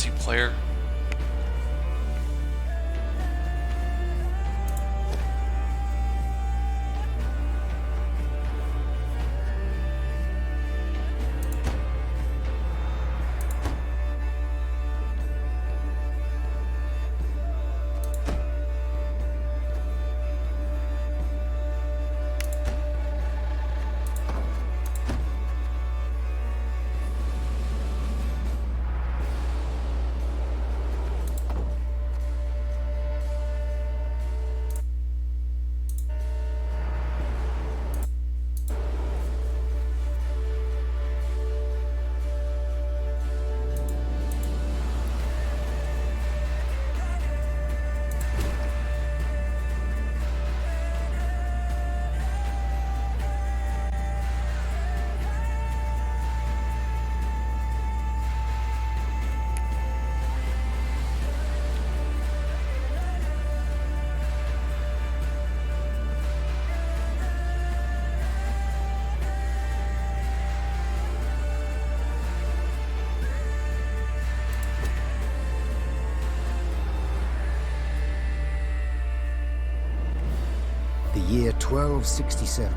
multiplayer. The year 1267.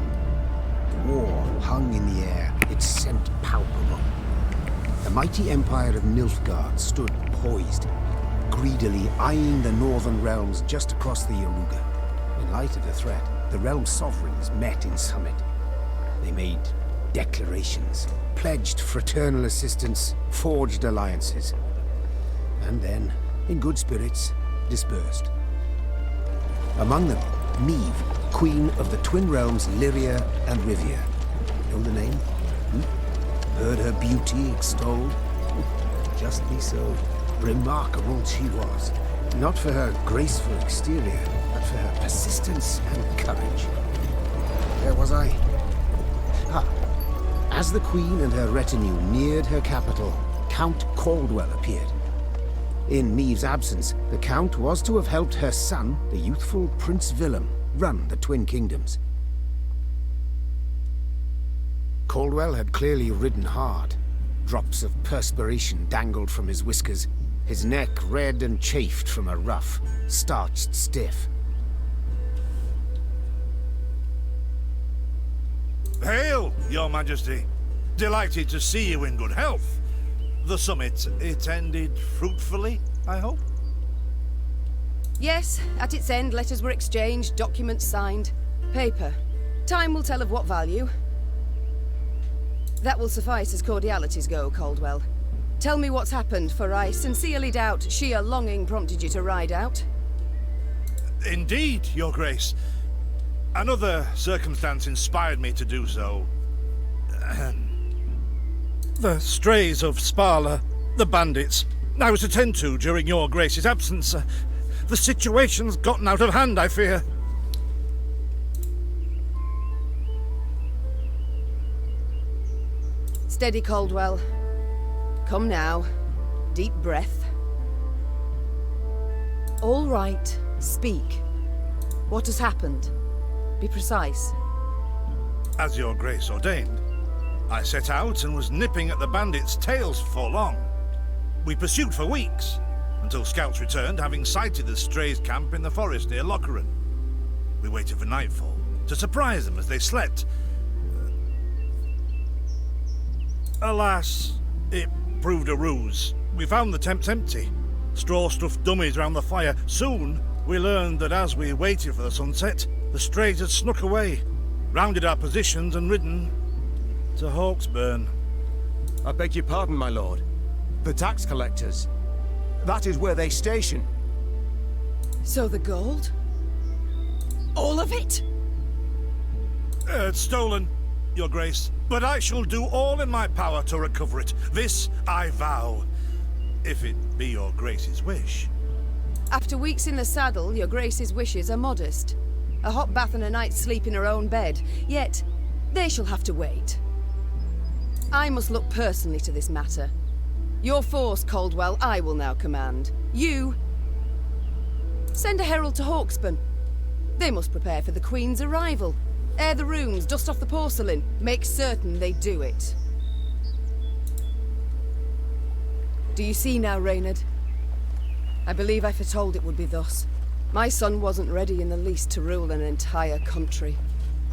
War hung in the air, its scent palpable. The mighty empire of Nilfgaard stood poised, greedily eyeing the northern realms just across the Yaruga. In light of the threat, the realm sovereigns met in summit. They made declarations, pledged fraternal assistance, forged alliances, and then, in good spirits, dispersed. Among them, Meve, Queen of the Twin Realms Lyria and Rivia. Know the name? Heard her beauty extolled? Justly so. Remarkable she was. Not for her graceful exterior, but for her persistence and courage. Where was I? As the Queen and her retinue neared her capital, Count Caldwell appeared. In Meve's absence, the Count was to have helped her son, the youthful Prince Willem, run the Twin Kingdoms. Caldwell had clearly ridden hard. Drops of perspiration dangled from his whiskers, his neck red and chafed from a ruff, starched stiff. Hail, Your Majesty. Delighted to see you in good health. The summit, it ended fruitfully, I hope? Yes, at its end, letters were exchanged, documents signed. Paper. Time will tell of what value. That will suffice as cordialities go, Caldwell. Tell me what's happened, for I sincerely doubt sheer longing prompted you to ride out. Indeed, Your Grace. Another circumstance inspired me to do so. The strays of Sparla, the bandits, I was to tend to during Your Grace's absence. The situation's gotten out of hand, I fear. Steady, Caldwell. Come now. Deep breath. All right. Speak. What has happened? Be precise. As Your Grace ordained, I set out and was nipping at the bandits' tails for long. We pursued for weeks, until scouts returned, having sighted the strays' camp in the forest near Locheren. We waited for nightfall to surprise them as they slept. Alas, it proved a ruse. We found the tents empty, straw-stuffed dummies round the fire. Soon, we learned that as we waited for the sunset, the strays had snuck away, rounded our positions and ridden to Hawksburn. I beg your pardon, my lord. The tax collectors. That is where they station. So the gold? All of it? It's stolen, Your Grace, but I shall do all in my power to recover it. This I vow, if it be Your Grace's wish. After weeks in the saddle, Your Grace's wishes are modest. A hot bath and a night's sleep in her own bed. Yet, they shall have to wait. I must look personally to this matter. Your force, Caldwell, I will now command. You... send a herald to Hawksburn. They must prepare for the Queen's arrival. Air the rooms, dust off the porcelain. Make certain they do it. Do you see now, Reynard? I believe I foretold it would be thus. My son wasn't ready in the least to rule an entire country.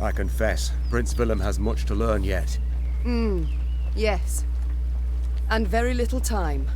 I confess, Prince Willem has much to learn yet. Yes. And very little time.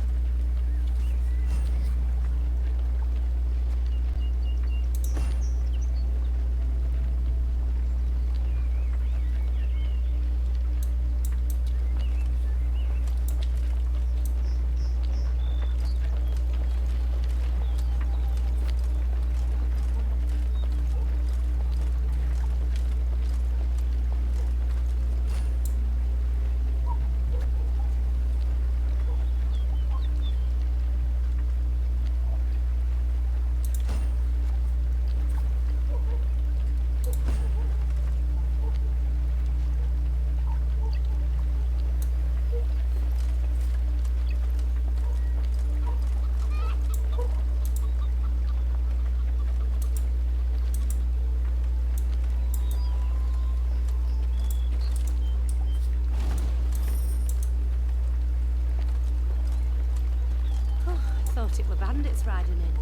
Thought it were bandits riding in.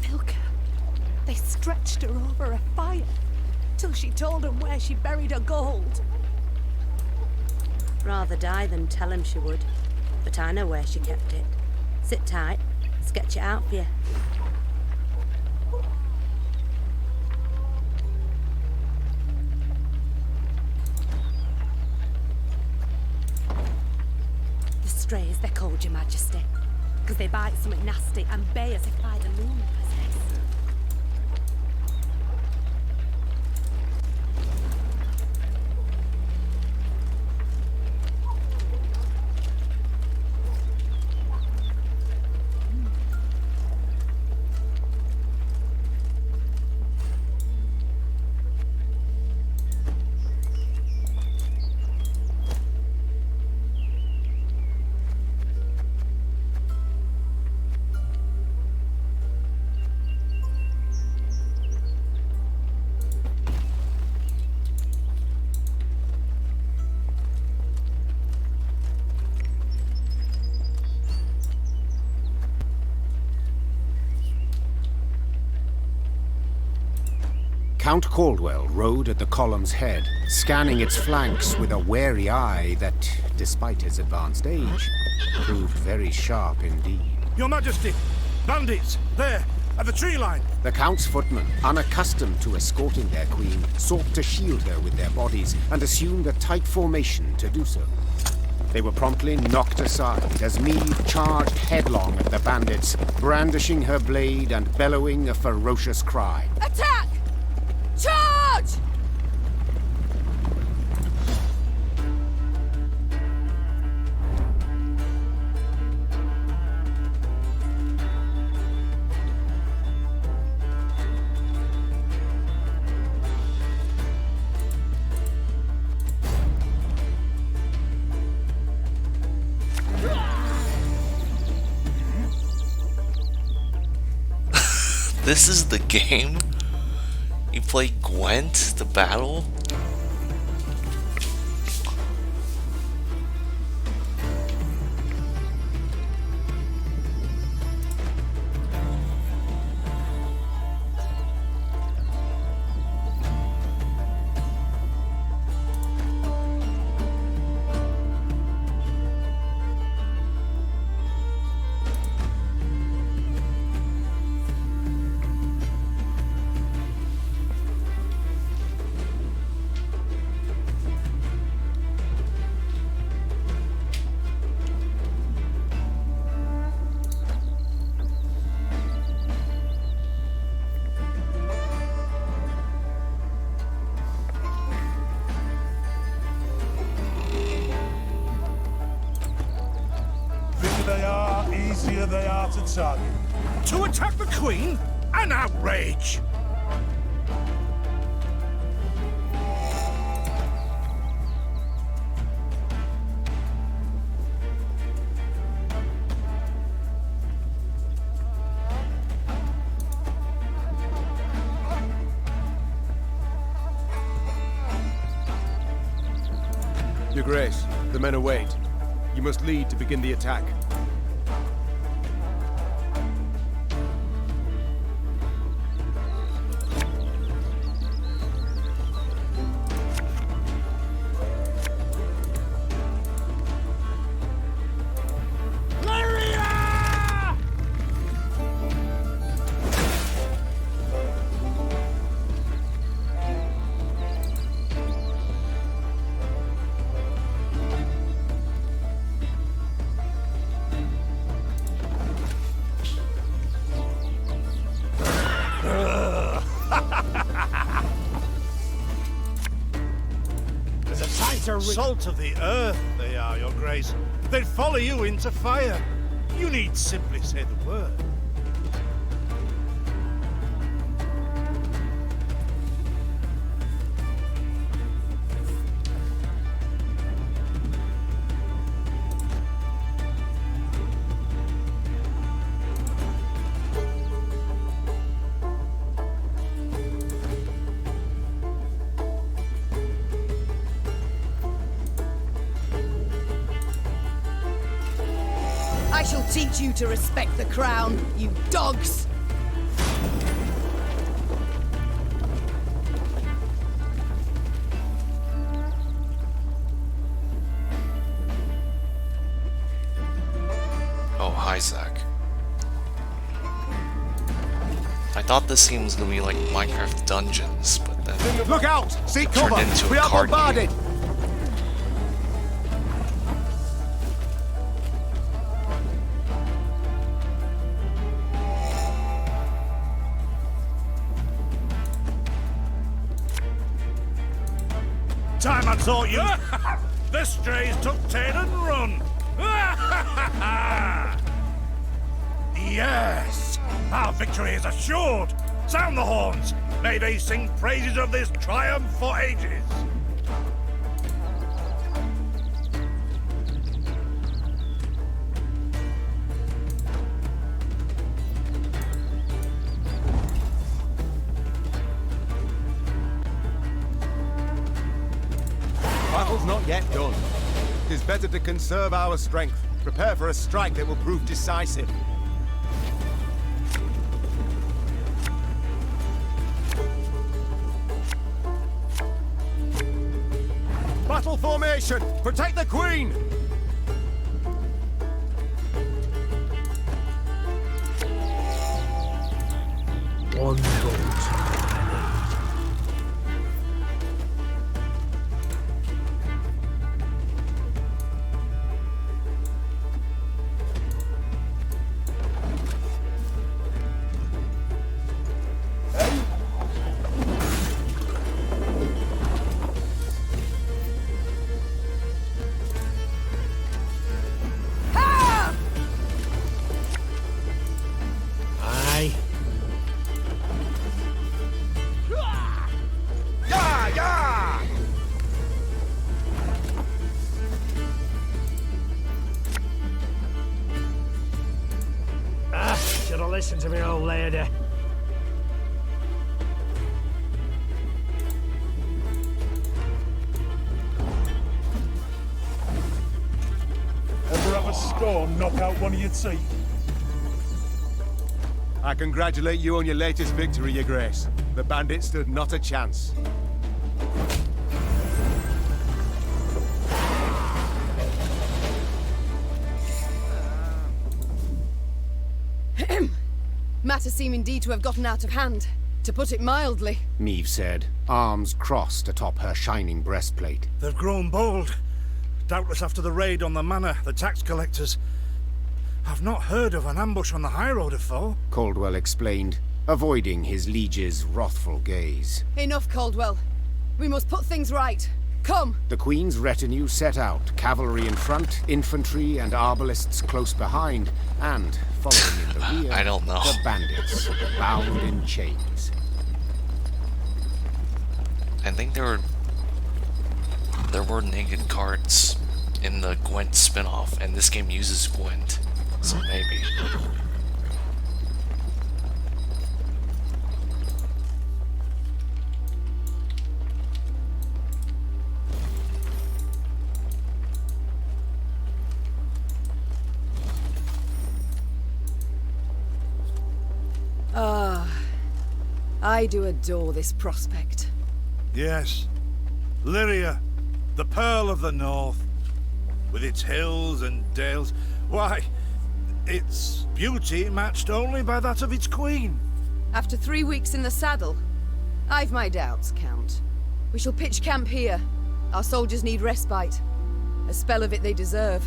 Milka. They stretched her over a fire till she told them where she buried her gold. Rather die than tell him she would. But I know where she kept it. Sit tight, sketch it out for you. Strays, they're called, Your Majesty, because they bite something nasty and bay as if by the moon possessed. Count Caldwell rode at the column's head, scanning its flanks with a wary eye that, despite his advanced age, proved very sharp indeed. Your Majesty! Bandits! There! At the tree line! The Count's footmen, unaccustomed to escorting their queen, sought to shield her with their bodies and assumed a tight formation to do so. They were promptly knocked aside as Meave charged headlong at the bandits, brandishing her blade and bellowing a ferocious cry. Attack! Charge! This is the game? You play Gwent, the battle? Easier they are to target. To attack the Queen? An outrage! Your Grace, the men await. You must lead to begin the attack. Salt of the earth, they are, Your Grace. They'd follow you into fire. You need simply say the word. I shall teach you to respect the crown, you dogs! Oh, hi, Zach. I thought this game was gonna be like Minecraft Dungeons, but then Look out! Seek it turned cover! into We a are card bombarded! game. Time I taught you. The strays took tail and run. Yes, our victory is assured. Sound the horns. May they sing praises of this triumph for ages. Battle's not yet done. It is better to conserve our strength. Prepare for a strike that will prove decisive. Battle formation! Protect the Queen! One vote. Aye. Yeah, yeah! Should have listened to me, old lady. Ever have a storm knock out one of your teeth? I congratulate you on your latest victory, Your Grace. The bandits stood not a chance. Matters seem indeed to have gotten out of hand, to put it mildly. Meve said, arms crossed atop her shining breastplate. They've grown bold. Doubtless after the raid on the manor, the tax collectors. I've not heard of an ambush on the high road afore. Caldwell explained, avoiding his liege's wrathful gaze. Enough, Caldwell. We must put things right. Come! The Queen's retinue set out, cavalry in front, infantry and arbalists close behind, and, following in the rear, I don't know. the bandits, bound in chains. I think there were naked cards in the Gwent spin-off, and this game uses Gwent, so maybe. I do adore this prospect. Yes. Lyria, the Pearl of the North. With its hills and dales. Why, its beauty matched only by that of its queen. After 3 weeks in the saddle, I've my doubts, Count. We shall pitch camp here. Our soldiers need respite. A spell of it they deserve.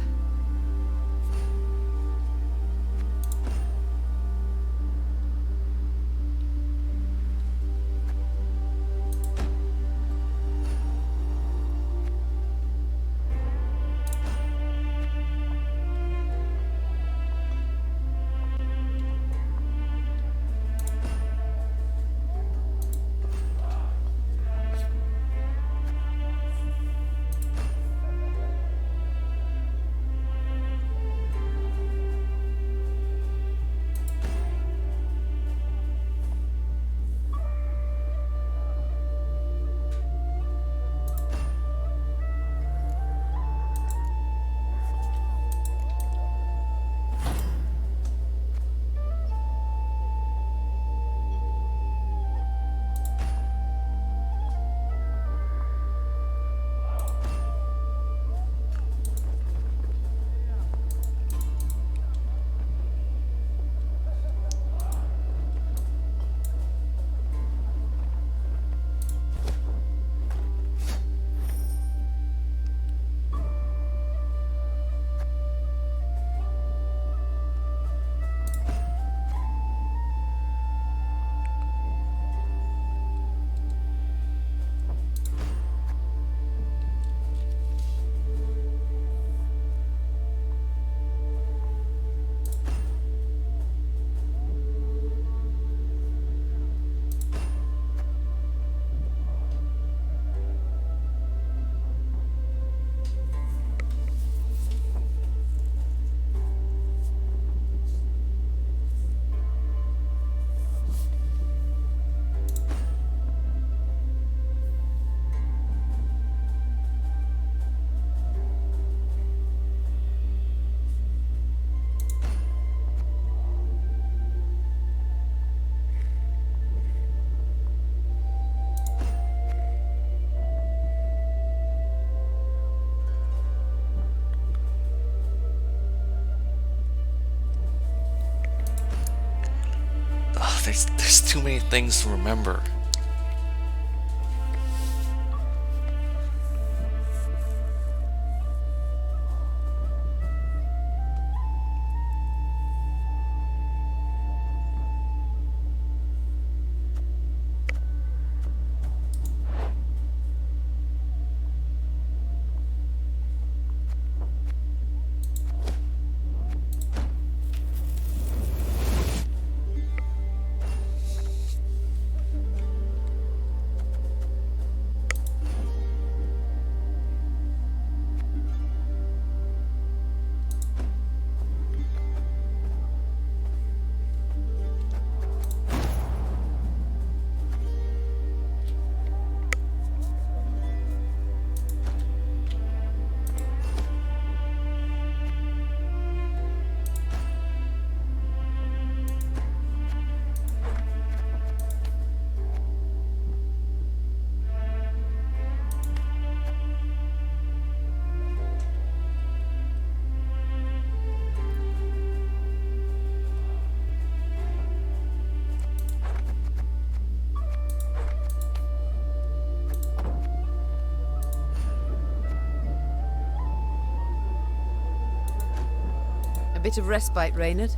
There's too many things to remember. A bit of respite, Reynard.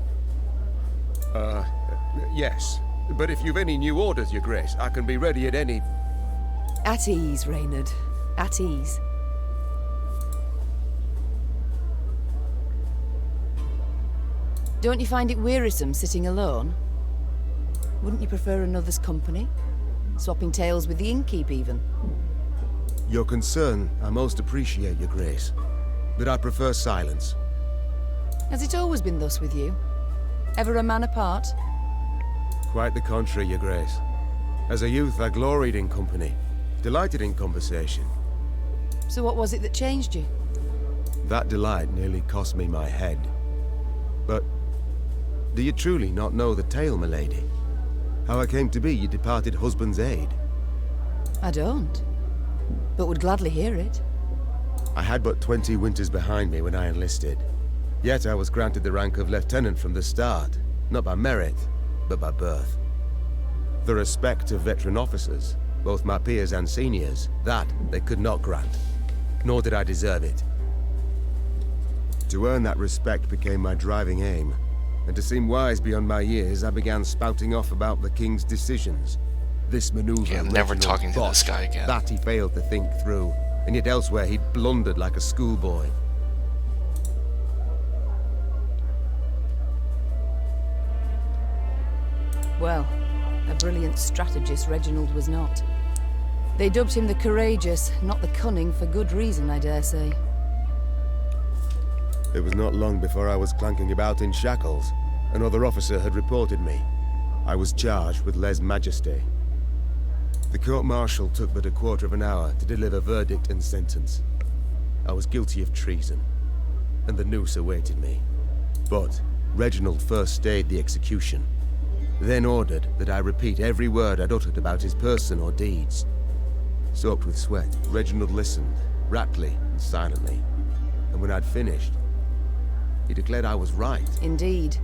Yes. But if you've any new orders, Your Grace, I can be ready at any... At ease, Reynard. At ease. Don't you find it wearisome sitting alone? Wouldn't you prefer another's company? Swapping tales with the innkeep, even? Your concern, I most appreciate, Your Grace. But I prefer silence. Has it always been thus with you? Ever a man apart? Quite the contrary, Your Grace. As a youth, I gloried in company, delighted in conversation. So what was it that changed you? That delight nearly cost me my head. But do you truly not know the tale, milady? How I came to be your departed husband's aide? I don't, but would gladly hear it. I had but 20 winters behind me when I enlisted. Yet I was granted the rank of lieutenant from the start, not by merit, but by birth. The respect of veteran officers, both my peers and seniors, that they could not grant, nor did I deserve it. To earn that respect became my driving aim, and to seem wise beyond my years, I began spouting off about the king's decisions. This maneuver, Yeah, I'm never Reginald talking to this botched, guy again. that he failed to think through, and yet elsewhere he'd blundered like a schoolboy. Well, a brilliant strategist Reginald was not. They dubbed him the courageous, not the cunning, for good reason, I dare say. It was not long before I was clanking about in shackles. Another officer had reported me. I was charged with lèse-majesté. The court-martial took but a quarter of an hour to deliver verdict and sentence. I was guilty of treason, and the noose awaited me. But Reginald first stayed the execution, then ordered that I repeat every word I'd uttered about his person or deeds. Soaked with sweat, Reginald listened, raptly and silently. And when I'd finished, he declared I was right. Indeed.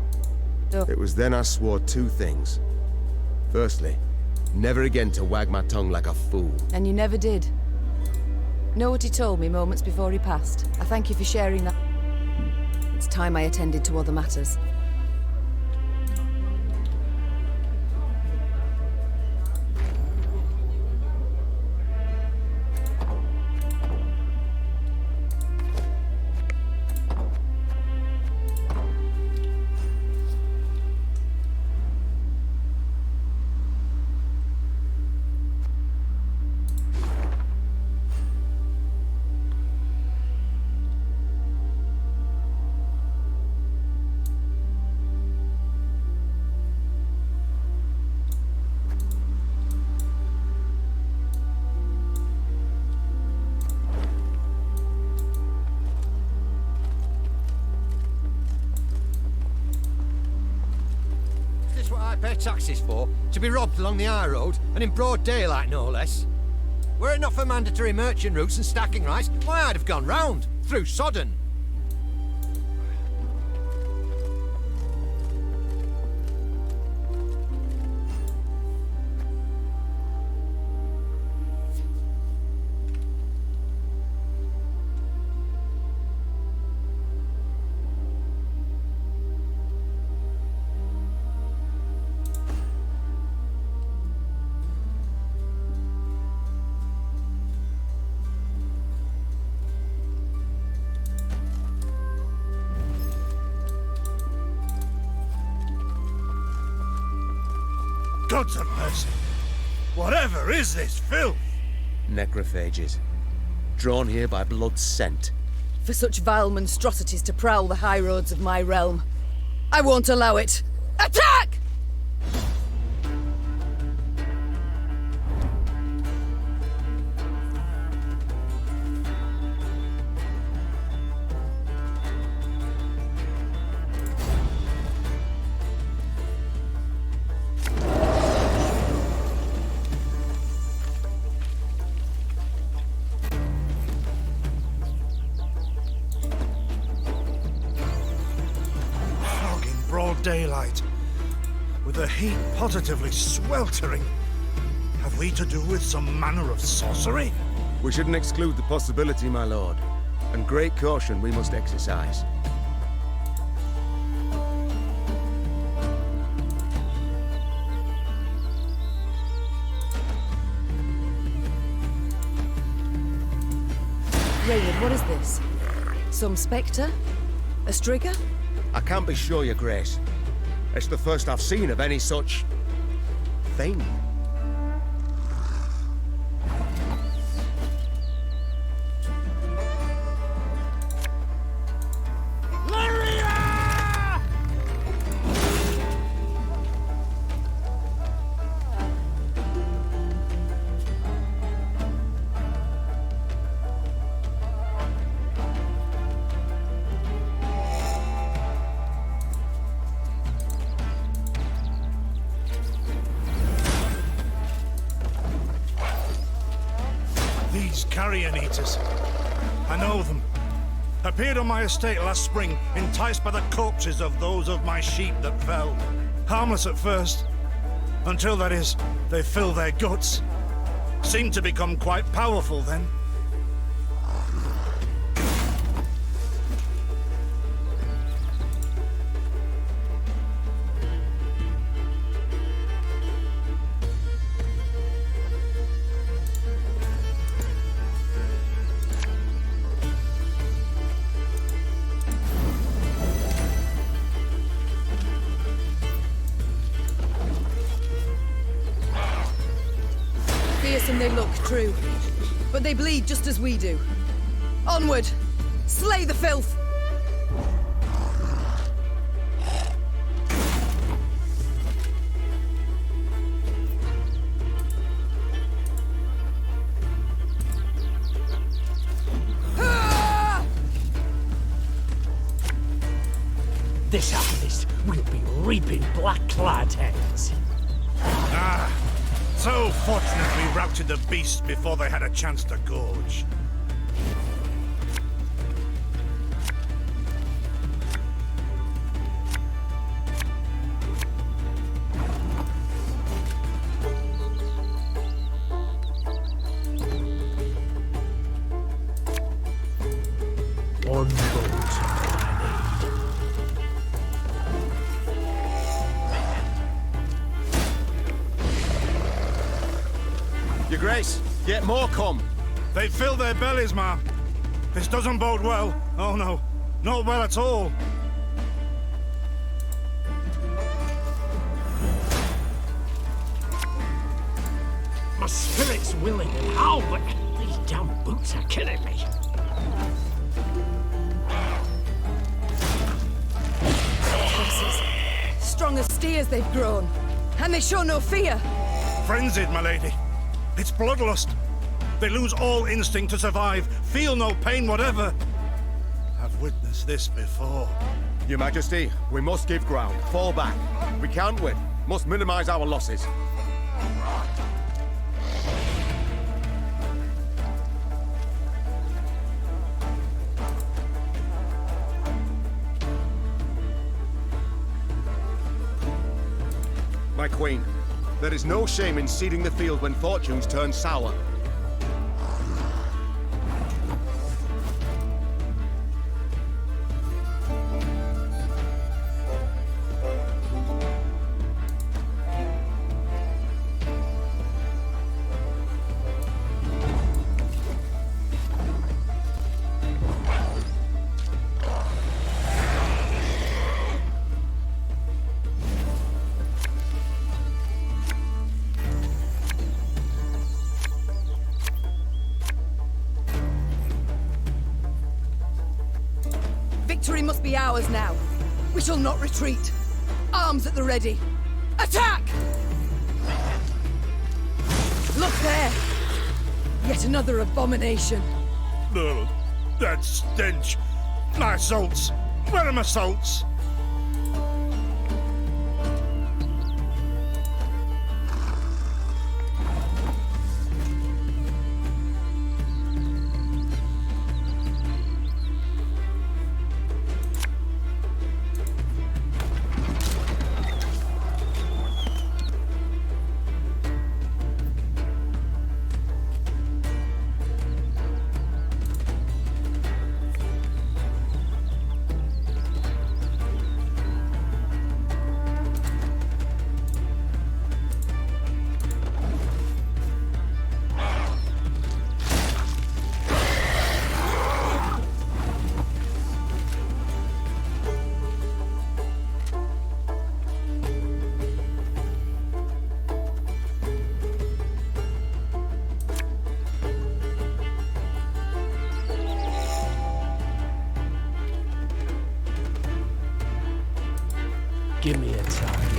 It was then I swore two things. Firstly, never again to wag my tongue like a fool. And you never did. Know what he told me moments before he passed. I thank you for sharing that. It's time I attended to other matters. Pay taxes for, to be robbed along the high road, and in broad daylight no less. Were it not for mandatory merchant routes and stacking rights, why I'd have gone round, through Sodden. Gods have mercy. Whatever is this filth? Necrophages. Drawn here by blood scent. For such vile monstrosities to prowl the high roads of my realm. I won't allow it! Attack! Daylight, with the heat positively sweltering. Have we to do with some manner of sorcery? We shouldn't exclude the possibility, my lord. And great caution we must exercise. Raynard, what is this? Some spectre? A strigger? I can't be sure, your grace. It's the first I've seen of any such... thing. carrion eaters. I know them. Appeared on my estate last spring, enticed by the corpses of those of my sheep that fell. Harmless at first, until, that is, they fill their guts. Seemed to become quite powerful then. Fearsome they look, true. But they bleed just as we do. Onward! Slay the filth! This harvest will be reaping black-clad heads. Ah, so fortunate we routed the beasts before they had a chance to gorge. One boat I need. Your Grace, yet more come. They fill their bellies, ma'am. This doesn't bode well. Oh no, not well at all. My spirit's willing and all, but these damn boots are killing me. Horses. Strong as steers they've grown. And they show no fear. Frenzied, my lady. It's bloodlust. They lose all instinct to survive, feel no pain whatever. I've witnessed this before. Your Majesty, we must give ground. Fall back. We can't win. Must minimize our losses. My queen, there is no shame in ceding the field when fortunes turn sour. Victory must be ours now. We shall not retreat. Arms at the ready. Attack! Look there! Yet another abomination. Ugh, that stench. My salts. Where are my salts? Give me a target.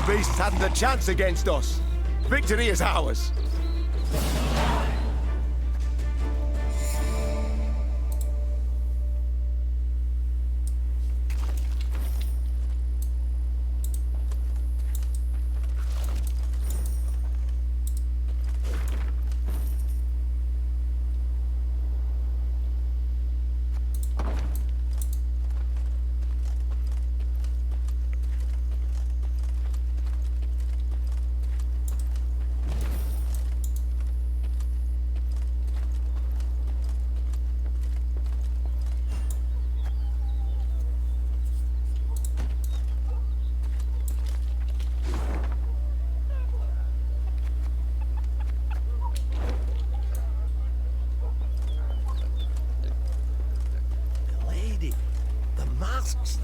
beasts hadn't a chance against us. Victory is ours.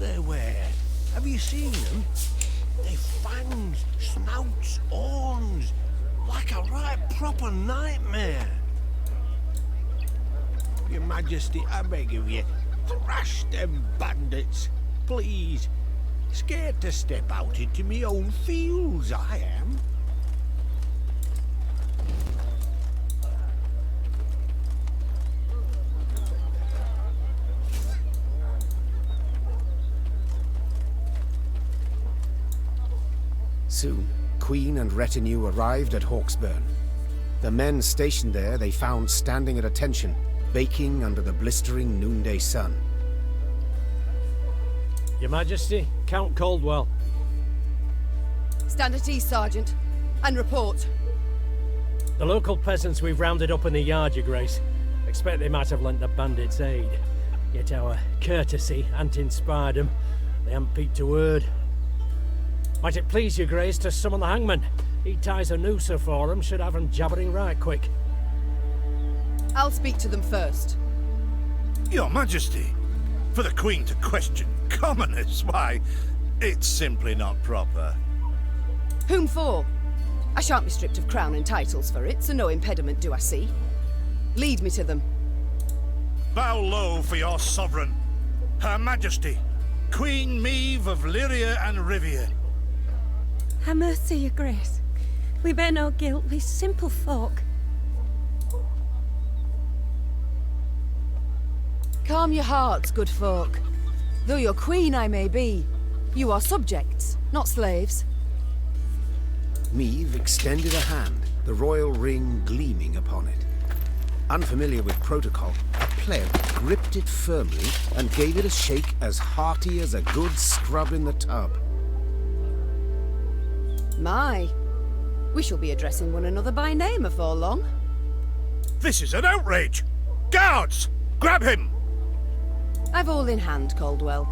They wear. Have you seen them? They've fangs, snouts, horns, like a right proper nightmare. Your Majesty, I beg of you, thrash them bandits, please. Scared to step out into me own fields, I am. Soon, Queen and retinue arrived at Hawksburn. The men stationed there they found standing at attention, baking under the blistering noonday sun. Your Majesty, Count Caldwell. Stand at ease, Sergeant, and report. The local peasants we've rounded up in the yard, Your Grace. Expect they might have lent the bandits aid. Yet our courtesy hadn't inspired them. They haven't peeped a word. Might it please Your Grace to summon the hangman? He ties a noose for them, should have them jabbering right quick. I'll speak to them first. Your Majesty, for the Queen to question commoners, why, it's simply not proper. Whom for? I shan't be stripped of crown and titles for it, so no impediment do I see. Lead me to them. Bow low for your sovereign, Her Majesty, Queen Maeve of Lyria and Rivia. Have mercy, your grace. We bear no guilt, we simple folk. Calm your hearts, good folk. Though your queen I may be, you are subjects, not slaves. Maeve extended a hand, the royal ring gleaming upon it. Unfamiliar with protocol, a pleb gripped it firmly and gave it a shake as hearty as a good scrub in the tub. My, we shall be addressing one another by name afore long. This is an outrage! Guards! Grab him! I've all in hand, Caldwell.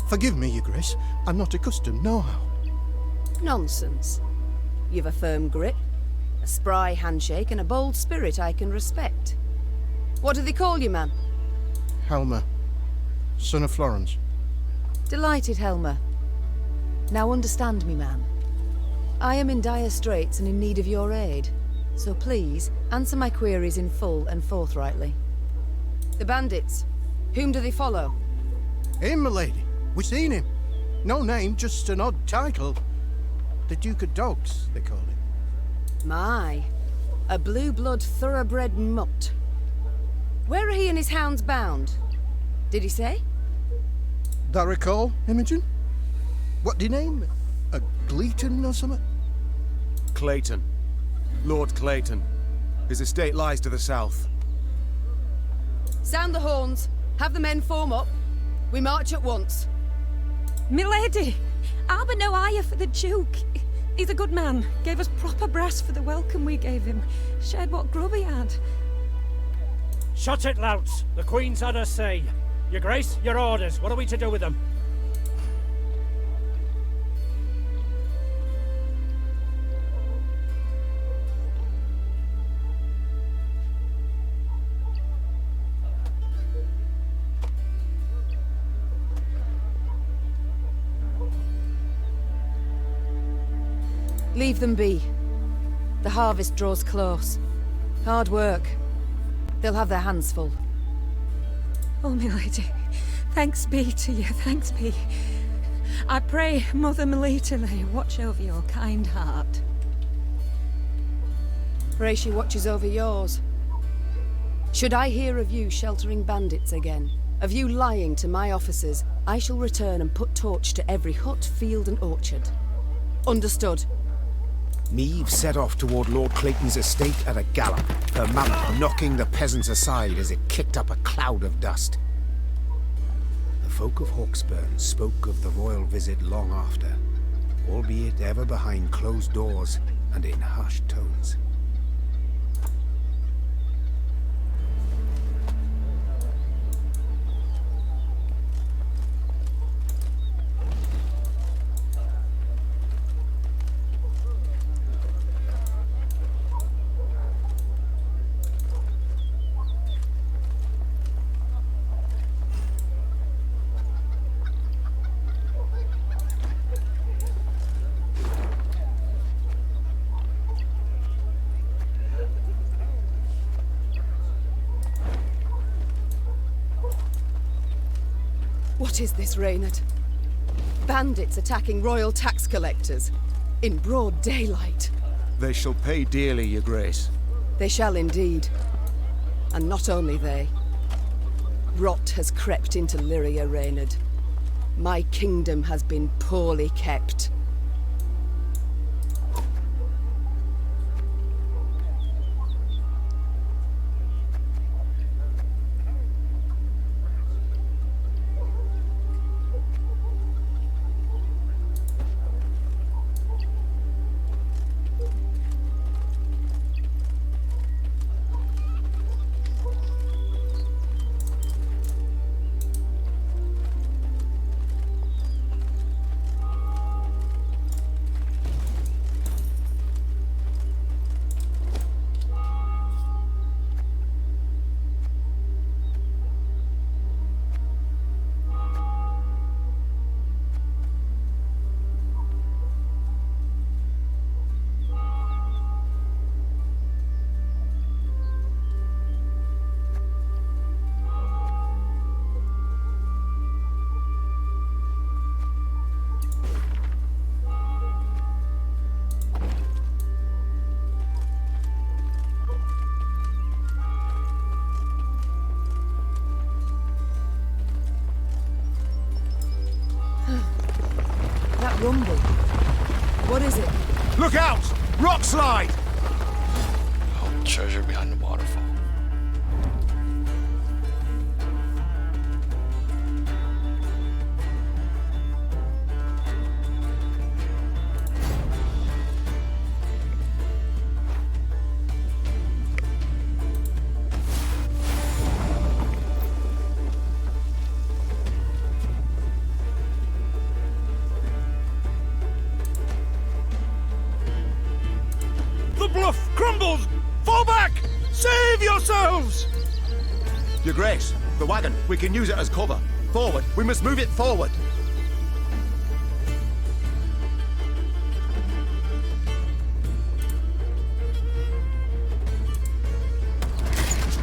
Forgive me, Your Grace. I'm not accustomed, nohow. Nonsense. You've a firm grip, a spry handshake, and a bold spirit I can respect. What do they call you, man? Helmer, son of Florence. Delighted, Helmer. Now understand me, man. I am in dire straits and in need of your aid. So please, answer my queries in full and forthrightly. The bandits, whom do they follow? Him, my lady. We've seen him. No name, just an odd title. The Duke of Dogs, they call him. My, a blue-blood thoroughbred mutt. Where are he and his hounds bound? Did he say? That recall, Imogen? What do you name? A Gleeton or something? Clayton. Lord Clayton. His estate lies to the south. Sound the horns. Have the men form up. We march at once. Milady! I'll be no higher for the Duke. He's a good man. Gave us proper brass for the welcome we gave him. Shared what grub he had. Shut it, louts. The Queen's had her say. Your Grace, your orders. What are we to do with them? Leave them be. The harvest draws close. Hard work. They'll have their hands full. Oh, milady, thanks be to you, thanks be. I pray Mother Melita lay watch over your kind heart. Pray she watches over yours. Should I hear of you sheltering bandits again, of you lying to my officers, I shall return and put torch to every hut, field and orchard. Understood? Meve set off toward Lord Clayton's estate at a gallop, her mount knocking the peasants aside as it kicked up a cloud of dust. The folk of Hawksburn spoke of the royal visit long after, albeit ever behind closed doors and in hushed tones. What is this, Reynard? Bandits attacking royal tax collectors in broad daylight. They shall pay dearly, your grace. They shall indeed. And not only they. Rot has crept into Lyria, Reynard. My kingdom has been poorly kept. Rumble. What is it? Look out! Rock slide! Oh, treasure behind the waterfall. Bluff crumbles! Fall back! Save yourselves! Your grace, the wagon. We can use it as cover. Forward. We must move it forward.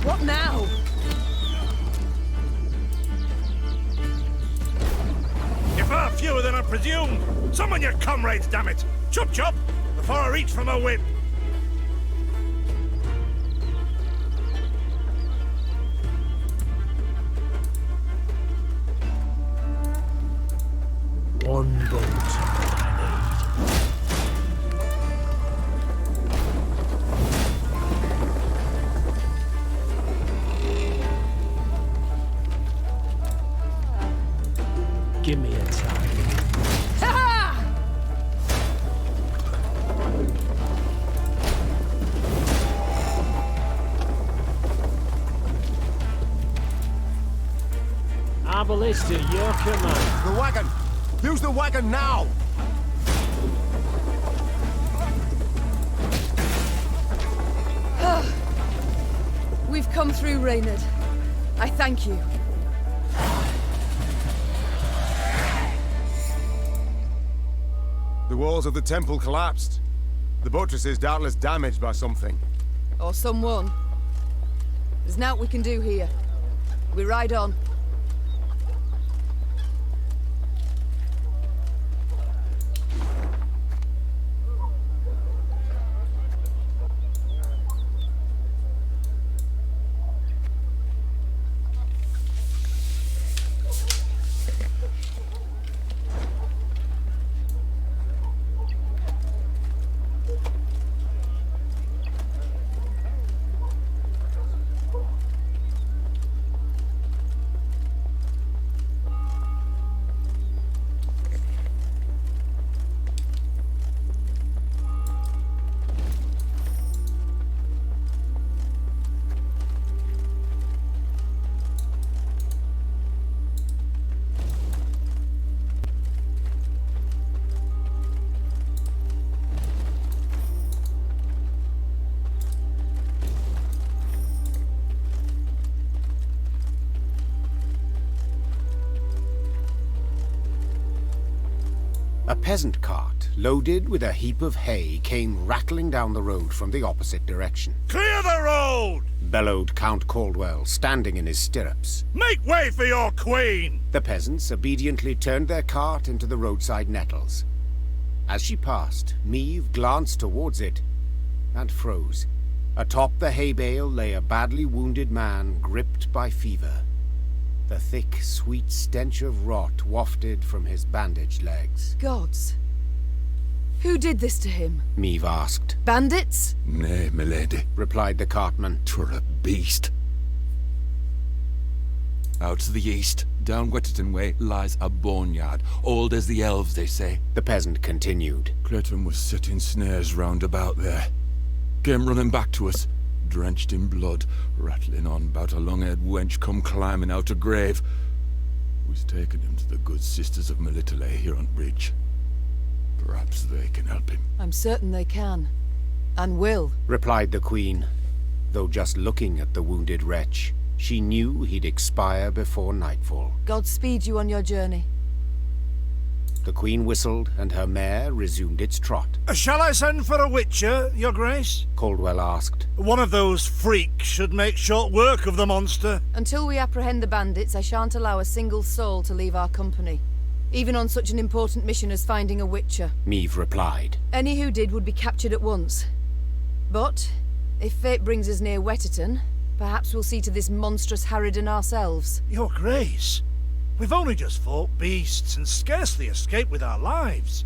What now? You're far fewer than I presumed. Summon your comrades, damn it! Chop chop! Before I reach for my whip. One bolt I need. Give me a time. Arbalista, your command. The wagon! Use the wagon now! We've come through, Reynard. I thank you. The walls of the temple collapsed. The buttresses doubtless damaged by something. Or someone. There's naught we can do here. We ride on. A peasant cart, loaded with a heap of hay, came rattling down the road from the opposite direction. Clear the road! Bellowed Count Caldwell, standing in his stirrups. Make way for your queen! The peasants obediently turned their cart into the roadside nettles. As she passed, Meve glanced towards it and froze. Atop the hay bale lay a badly wounded man gripped by fever. The thick, sweet stench of rot wafted from his bandaged legs. Gods. Who did this to him? Meve asked. Bandits? Nay, milady, Replied the cartman. 'twere a beast. Out to the east, down Wetterton way, lies a boneyard, old as the elves, they say. The peasant continued. Clayton was setting snares round about there. Came running back to us, drenched in blood, rattling on about a long-haired wench come climbing out a grave. We's taken him to the good sisters of Melitele here on Bridge. Perhaps they can help him. I'm certain they can. And will. Replied the queen. Though just looking at the wounded wretch, she knew he'd expire before nightfall. God speed you on your journey. The queen whistled, and her mare resumed its trot. Shall I send for a witcher, your grace? Caldwell asked. One of those freaks should make short work of the monster. Until we apprehend the bandits, I shan't allow a single soul to leave our company. Even on such an important mission as finding a witcher. Meve replied. Any who did would be captured at once. But, if fate brings us near Wetterton, perhaps we'll see to this monstrous harridan ourselves. Your grace, we've only just fought beasts and scarcely escaped with our lives.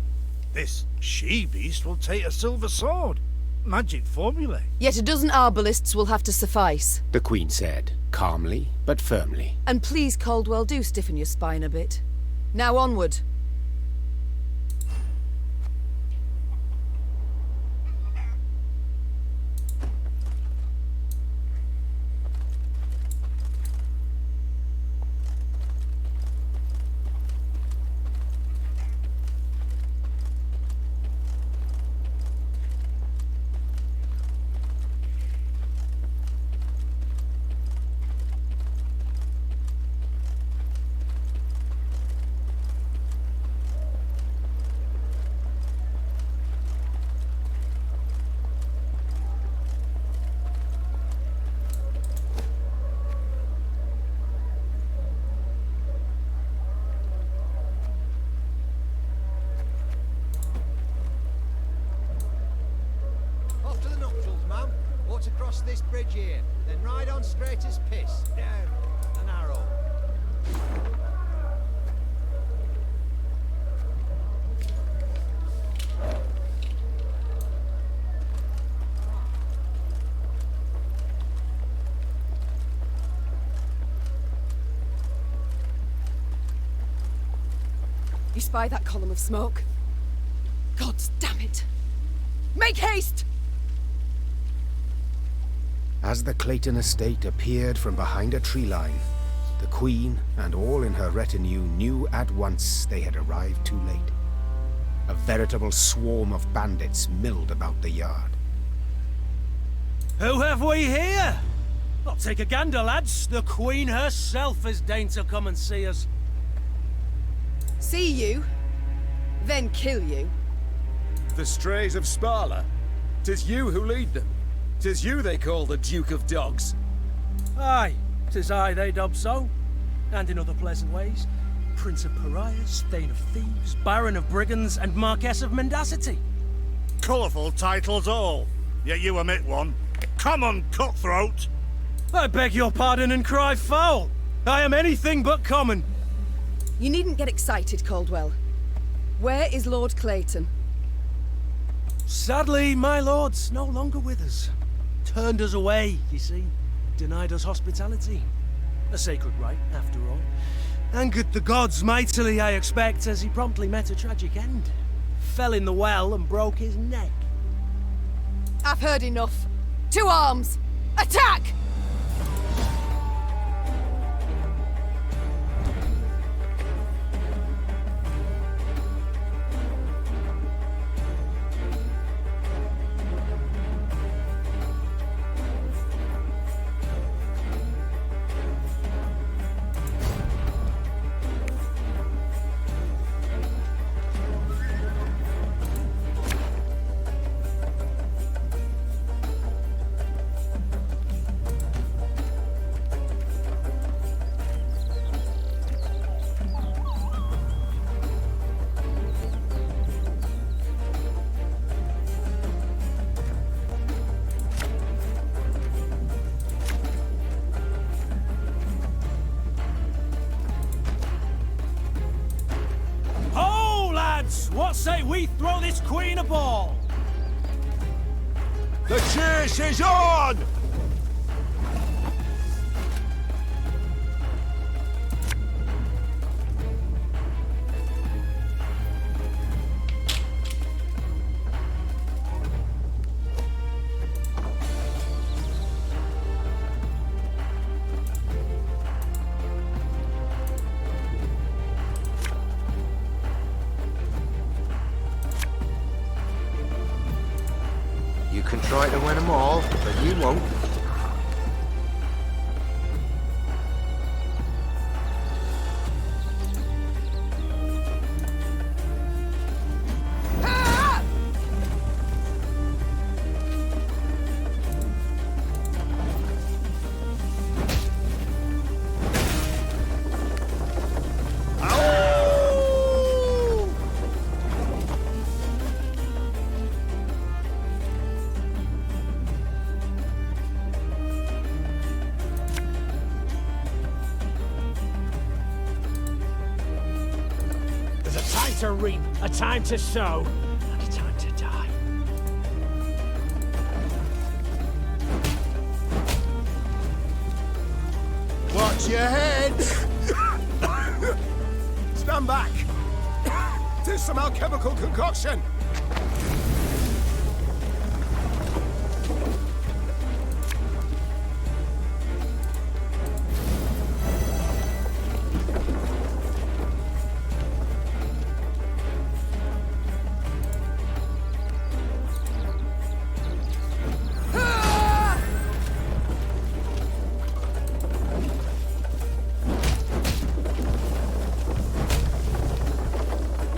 This she-beast will take a silver sword. Magic formulae. Yet a dozen arbalists will have to suffice. The queen said, calmly but firmly. And please, Caldwell, do stiffen your spine a bit. Now onward. Off to the nuptials, ma'am. Walk across this bridge here, then ride on straight as piss, down an arrow. You spy that column of smoke? Gods damn it! Make haste! As the Clayton estate appeared from behind a tree line, the queen and all in her retinue knew at once they had arrived too late. A veritable swarm of bandits milled about the yard. Who have we here? I'll take a gander, lads. The Queen herself has deigned to come and see us. See you, then kill you. The strays of Sparla. 'Tis you who lead them. 'Tis you they call the Duke of Dogs. Aye, 'tis I they dub so. And in other pleasant ways. Prince of Pariahs, Thane of Thieves, Baron of Brigands, and Marquess of Mendacity. Colourful titles all, yet you omit one. Common cutthroat. I beg your pardon and cry foul. I am anything but common. You needn't get excited, Caldwell. Where is Lord Clayton? Sadly, my lord's no longer with us. Turned us away, you see. Denied us hospitality. A sacred right, after all. Angered the gods mightily, I expect, as he promptly met a tragic end. Fell in the well and broke his neck. I've heard enough. To arms! Attack! Lads, what say we throw this queen a ball? The chase is on! You can try to win them all, but you won't. There's a time to reap, a time to sow, and a time to die. Watch your head! Stand back! 'Tis some alchemical concoction!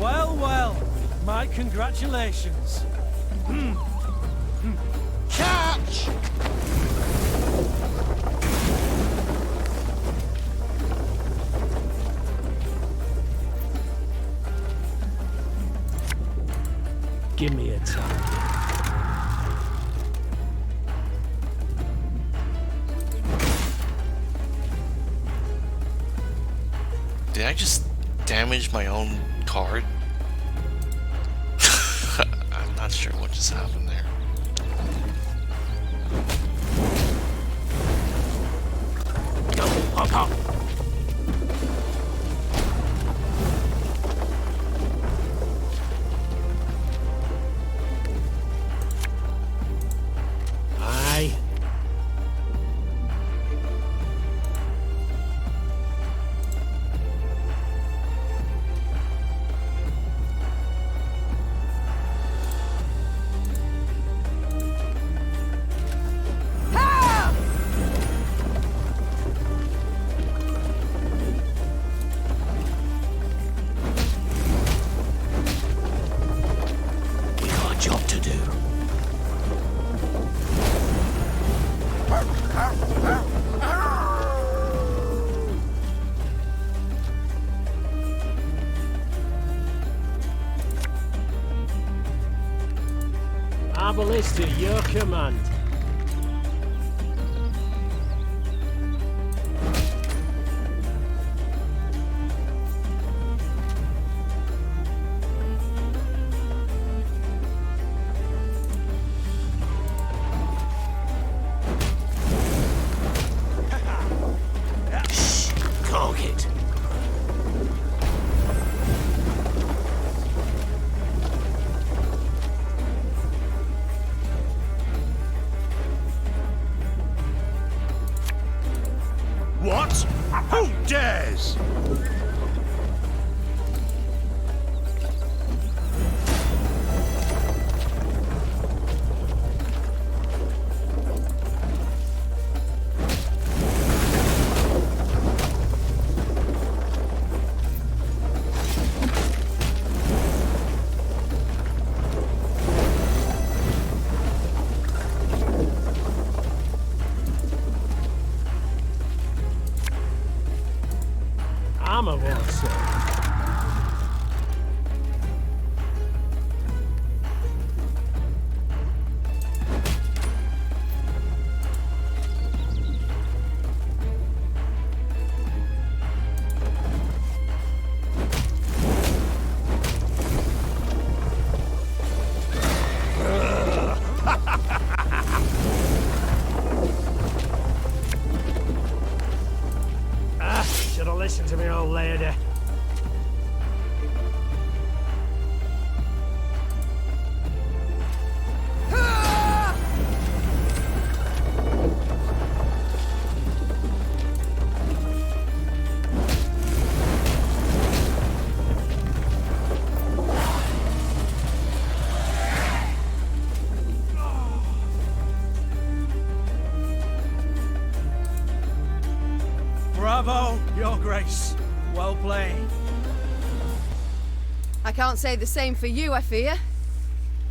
Well, well, my congratulations. Catch! Give me a target. Did I just damage my own card? I'm not sure what just happened there. Hop, hop. Aye. We got a job to do. Arbalist at your command. Target. What? Who dares? Armor won't save. lady. Bravo, Your Grace. Well played. I can't say the same for you, I fear.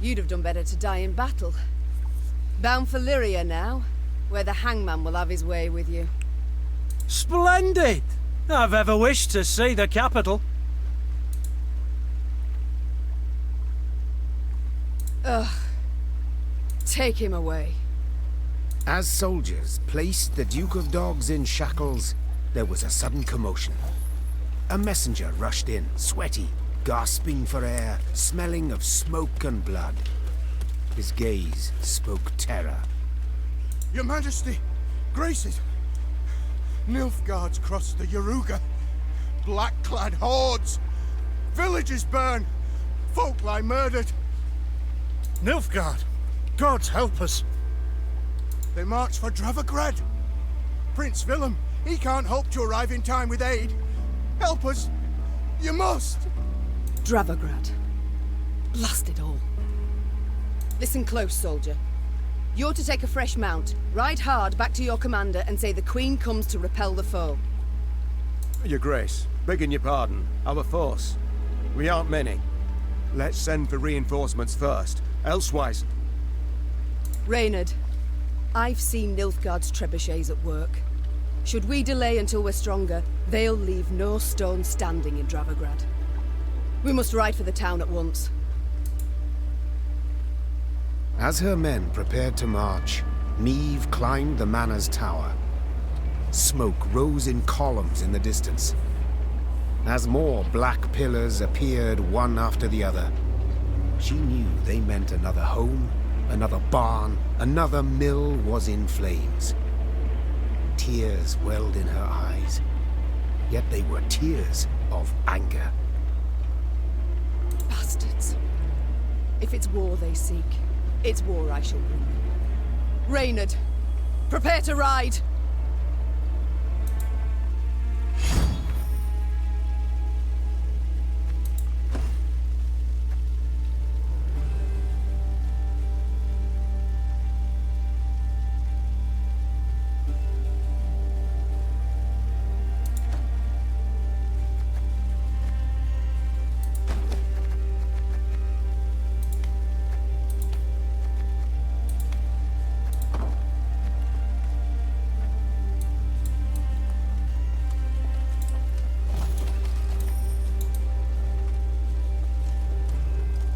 You'd have done better to die in battle. Bound for Lyria now, where the hangman will have his way with you. Splendid! I've ever wished to see the capital. Ugh. Take him away. As soldiers placed the Duke of Dogs in shackles, there was a sudden commotion. A messenger rushed in, sweaty, gasping for air, smelling of smoke and blood. His gaze spoke terror. Your Majesty, Graces, Nilfgaard's crossed the Yaruga. Black-clad hordes. Villages burn. Folk lie murdered. Nilfgaard! Gods help us! They march for Dravograd. Prince Willem, he can't hope to arrive in time with aid. Help us. You must. Dravograd. Blast it all. Listen close, soldier. You're to take a fresh mount, ride hard back to your commander and say the Queen comes to repel the foe. Your Grace, begging your pardon, our force. We aren't many. Let's send for reinforcements first, elsewise... Reynard, I've seen Nilfgaard's trebuchets at work. Should we delay until we're stronger, they'll leave no stone standing in Dravograd. We must ride for the town at once. As her men prepared to march, Neve climbed the manor's tower. Smoke rose in columns in the distance. As more black pillars appeared one after the other, she knew they meant another home, another barn, another mill was in flames. Tears welled in her eyes, yet they were tears of anger. Bastards. If it's war they seek, it's war I shall bring them. Reynard, prepare to ride!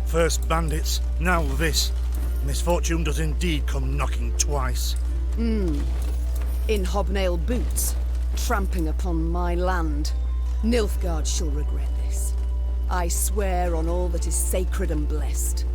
First bandits, now this. Misfortune does indeed come knocking twice. In hobnail boots, tramping upon my land. Nilfgaard shall regret this. I swear on all that is sacred and blessed.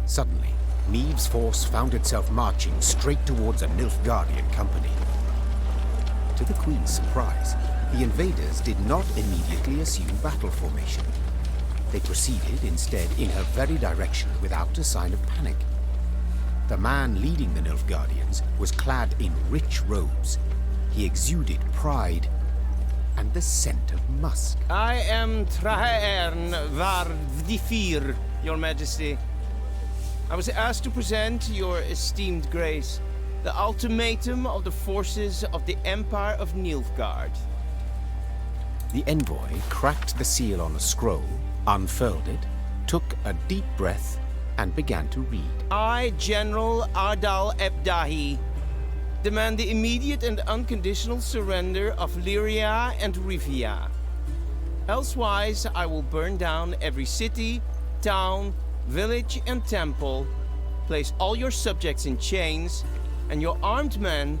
Suddenly, Neve's force found itself marching straight towards a Nilfgaardian company. To the Queen's surprise, the invaders did not immediately assume battle formation. They proceeded instead in her very direction without a sign of panic. The man leading the Nilfgaardians was clad in rich robes. He exuded pride and the scent of musk. I am Trahaern var Vdifir, Your Majesty. I was asked to present your esteemed grace the ultimatum of the forces of the Empire of Nilfgaard. The envoy cracked the seal on a scroll, unfurled it, took a deep breath, and began to read. I, General Ardal Ebdahi, demand the immediate and unconditional surrender of Lyria and Rivia. Elsewise, I will burn down every city, town, village, and temple, place all your subjects in chains, and your armed men,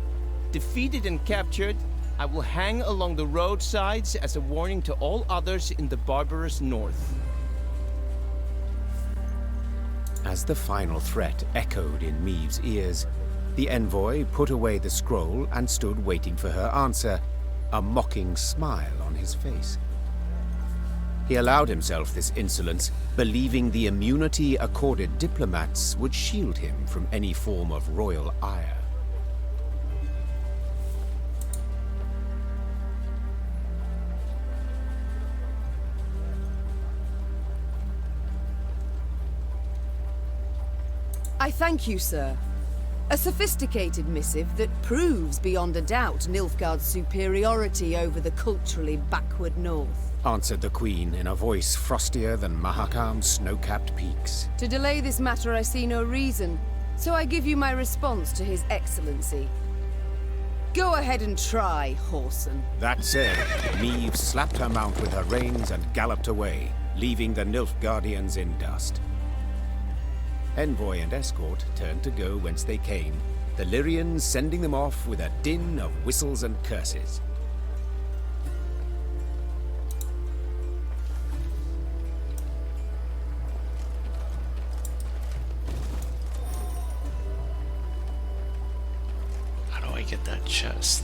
defeated and captured, I will hang along the roadsides as a warning to all others in the barbarous north. As the final threat echoed in Maeve's ears, the envoy put away the scroll and stood waiting for her answer, a mocking smile on his face. He allowed himself this insolence, believing the immunity accorded diplomats would shield him from any form of royal ire. I thank you, sir. A sophisticated missive that proves beyond a doubt Nilfgaard's superiority over the culturally backward north. Answered the Queen in a voice frostier than Mahakam's snow-capped peaks. To delay this matter I see no reason, so I give you my response to His Excellency. Go ahead and try, Whoreson. That said, Maeve slapped her mount with her reins and galloped away, leaving the Nilfgaardians in dust. Envoy and escort turned to go whence they came, the Lyrians sending them off with a din of whistles and curses. How do I get that chest?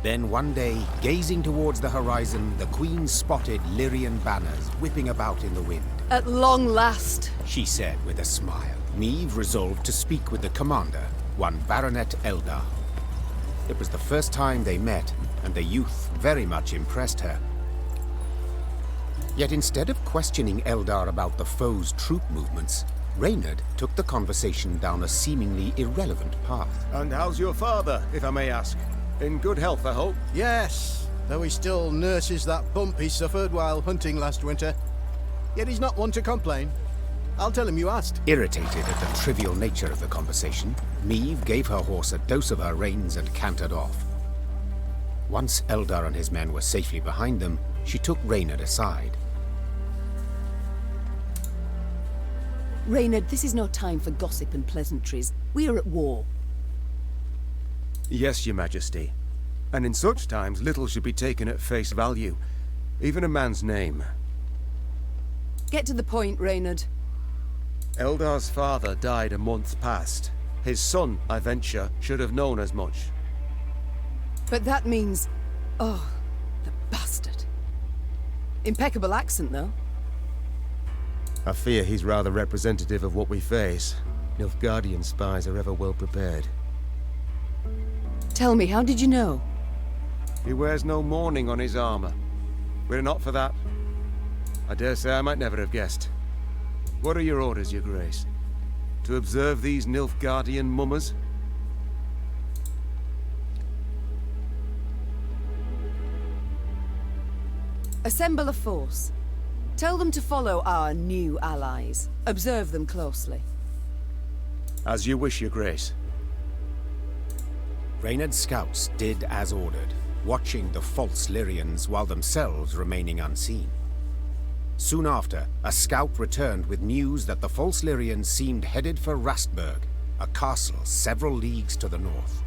Then one day, gazing towards the horizon, the Queen spotted Lyrian banners whipping about in the wind. At long last, She said with a smile. Maeve resolved to speak with the commander, one Baronet Eldar. It was the first time they met, and the youth very much impressed her. Yet instead of questioning Eldar about the foe's troop movements, Reynard took the conversation down a seemingly irrelevant path. And how's your father, if I may ask? In good health, I hope? Yes, though he still nurses that bump he suffered while hunting last winter. Yet he's not one to complain. I'll tell him you asked. Irritated at the trivial nature of the conversation, Maeve gave her horse a dose of her reins and cantered off. Once Eldar and his men were safely behind them, she took Reynard aside. Reynard, this is no time for gossip and pleasantries. We are at war. Yes, Your Majesty. And in such times, little should be taken at face value. Even a man's name. Get to the point, Reynard. Eldar's father died a month past. His son, I venture, should have known as much. But that means... Oh, the bastard. Impeccable accent, though. I fear he's rather representative of what we face. Nilfgaardian spies are ever well prepared. Tell me, how did you know? He wears no mourning on his armor. Were it not for that, I dare say I might never have guessed. What are your orders, your grace? To observe these Nilfgaardian mummers? Assemble a force. Tell them to follow our new allies. Observe them closely. As you wish, your grace. Reynard's scouts did as ordered, watching the false Lyrians while themselves remaining unseen. Soon after, a scout returned with news that the false Lyrians seemed headed for Rastburg, a castle several leagues to the north.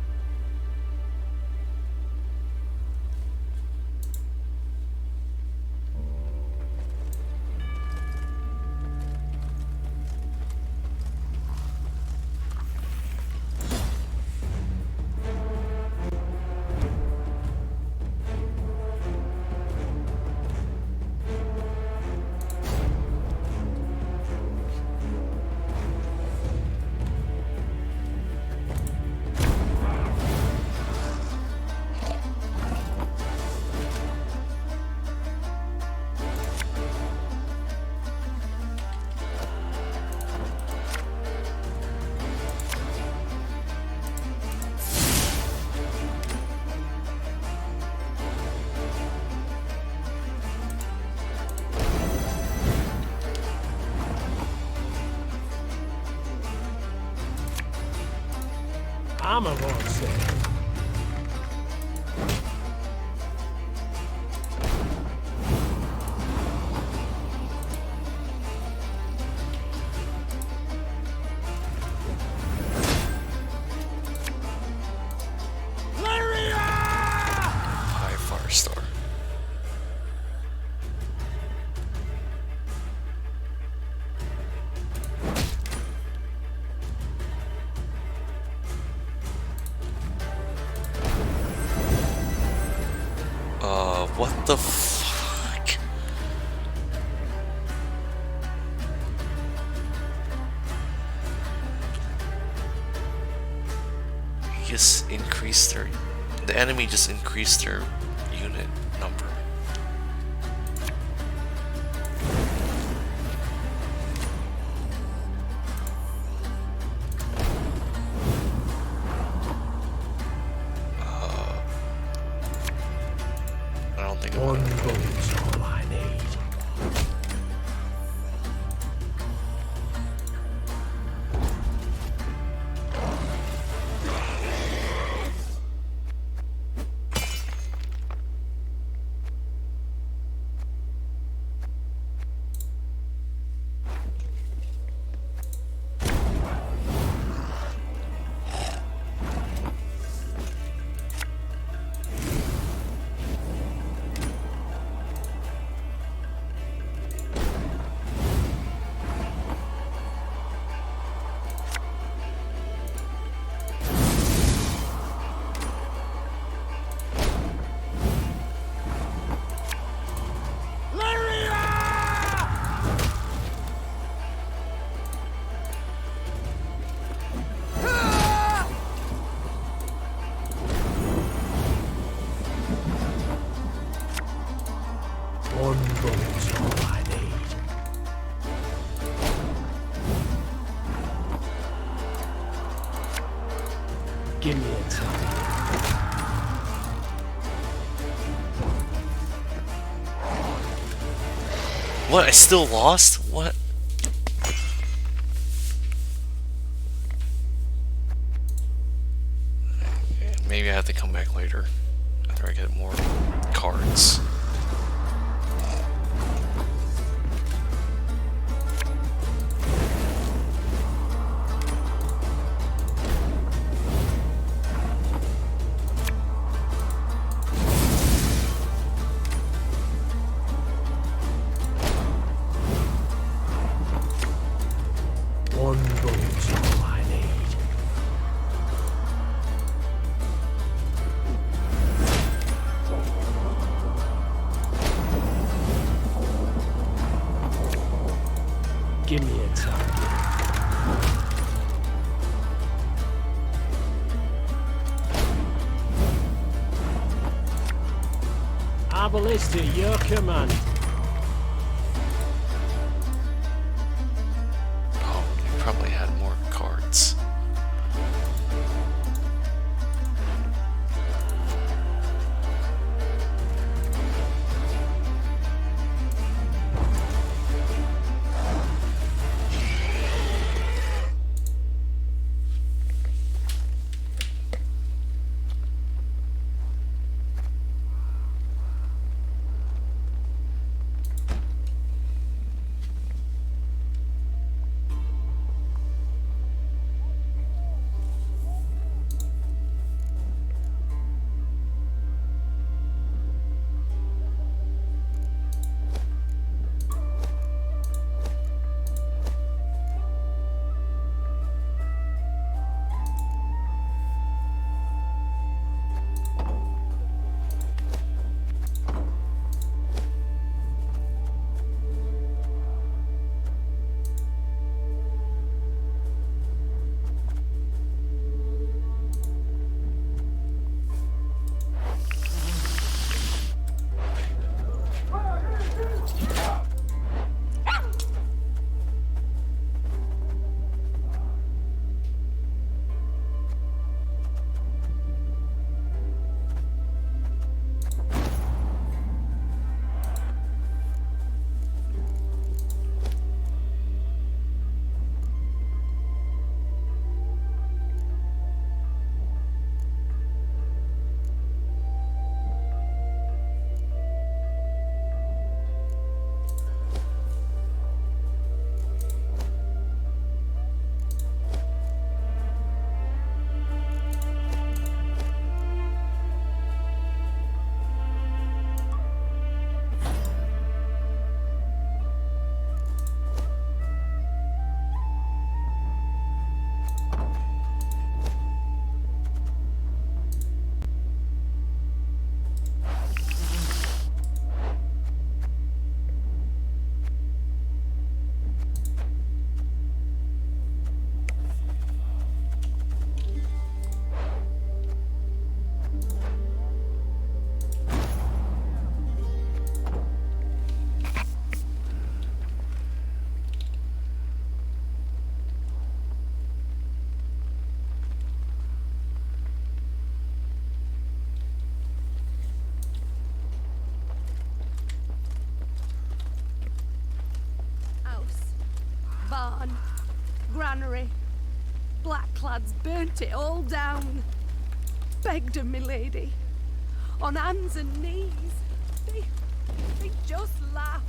I'm a monster. High Firestar. What the fuck? He just increased their... The enemy just increased their unit number. One bullet's all I need. One bullet's all I need. Give me a time. What? I still lost? What? Maybe I have to come back later after I get more cards. dear target. Our ballista, your command. Oh, you probably had more cards. Barn, granary, blackclads burnt it all down. Begged 'em, my lady, on hands and knees. They just laughed.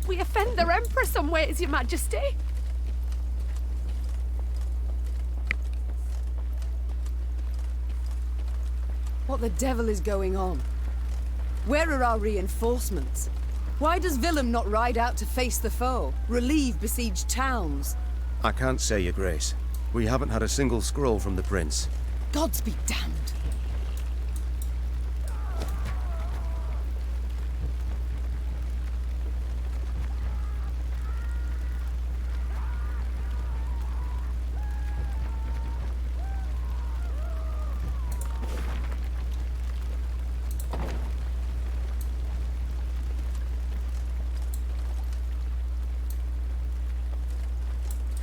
We offend their emperor some ways, your majesty. What the devil is going on? Where are our reinforcements? Why does Willem not ride out to face the foe, relieve besieged towns? I can't say, Your Grace. We haven't had a single scroll from the prince. Gods be damned.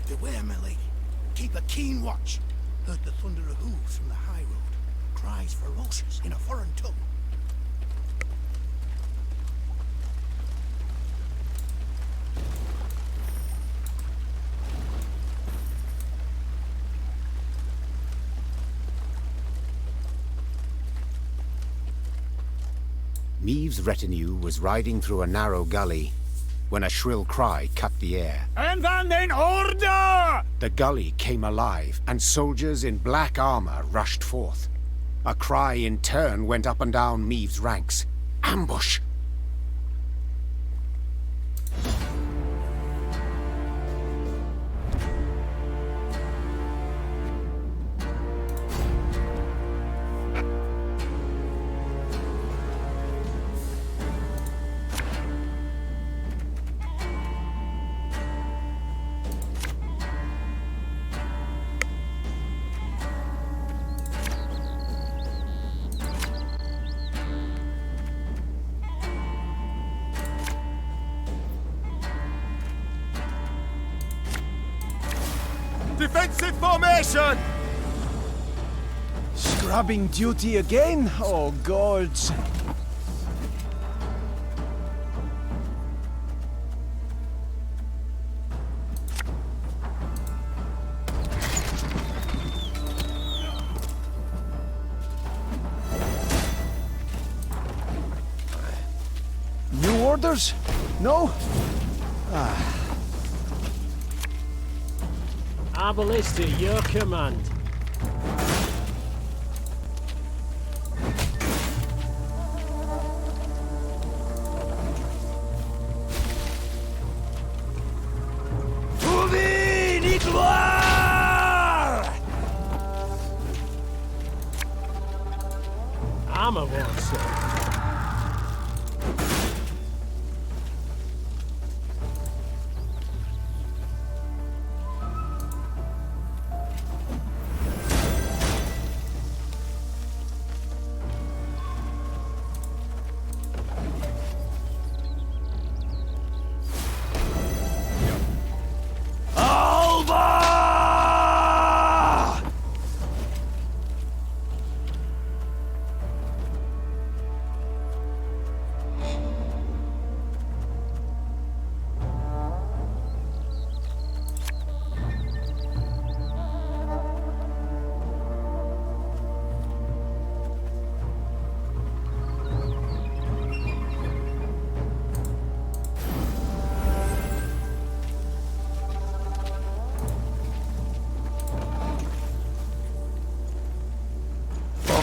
Beware, my lady. Keep a keen watch. Heard the thunder of hooves from the high road. Cries ferocious in a foreign tongue. Meave's retinue was riding through a narrow gully when a shrill cry cut the air. And then in order! The gully came alive, and soldiers in black armor rushed forth. A cry in turn went up and down Meave's ranks. Ambush! Defensive formation! Scrubbing duty again? Oh, gods. New orders? No? Ballista, your command. Armor won't serve.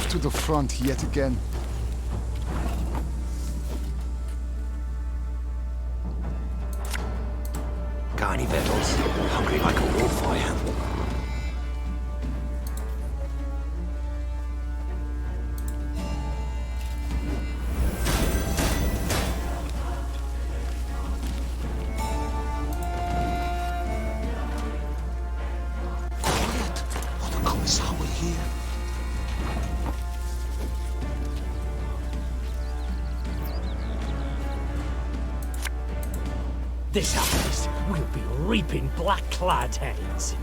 To the front yet again. Got any victuals? Hungry like a wolf, I am. Quiet, or the commissar will hear. This happens, we'll be reaping black-clad heads.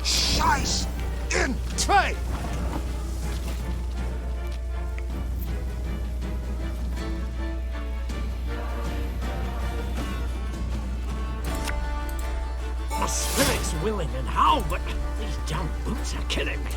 Scheiß! In zwei! My spirit's willing and how, but these damn boots are killing me.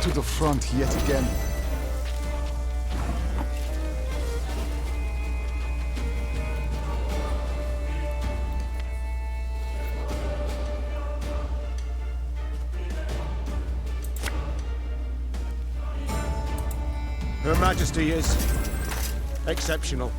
To the front yet again. Her Majesty is exceptional.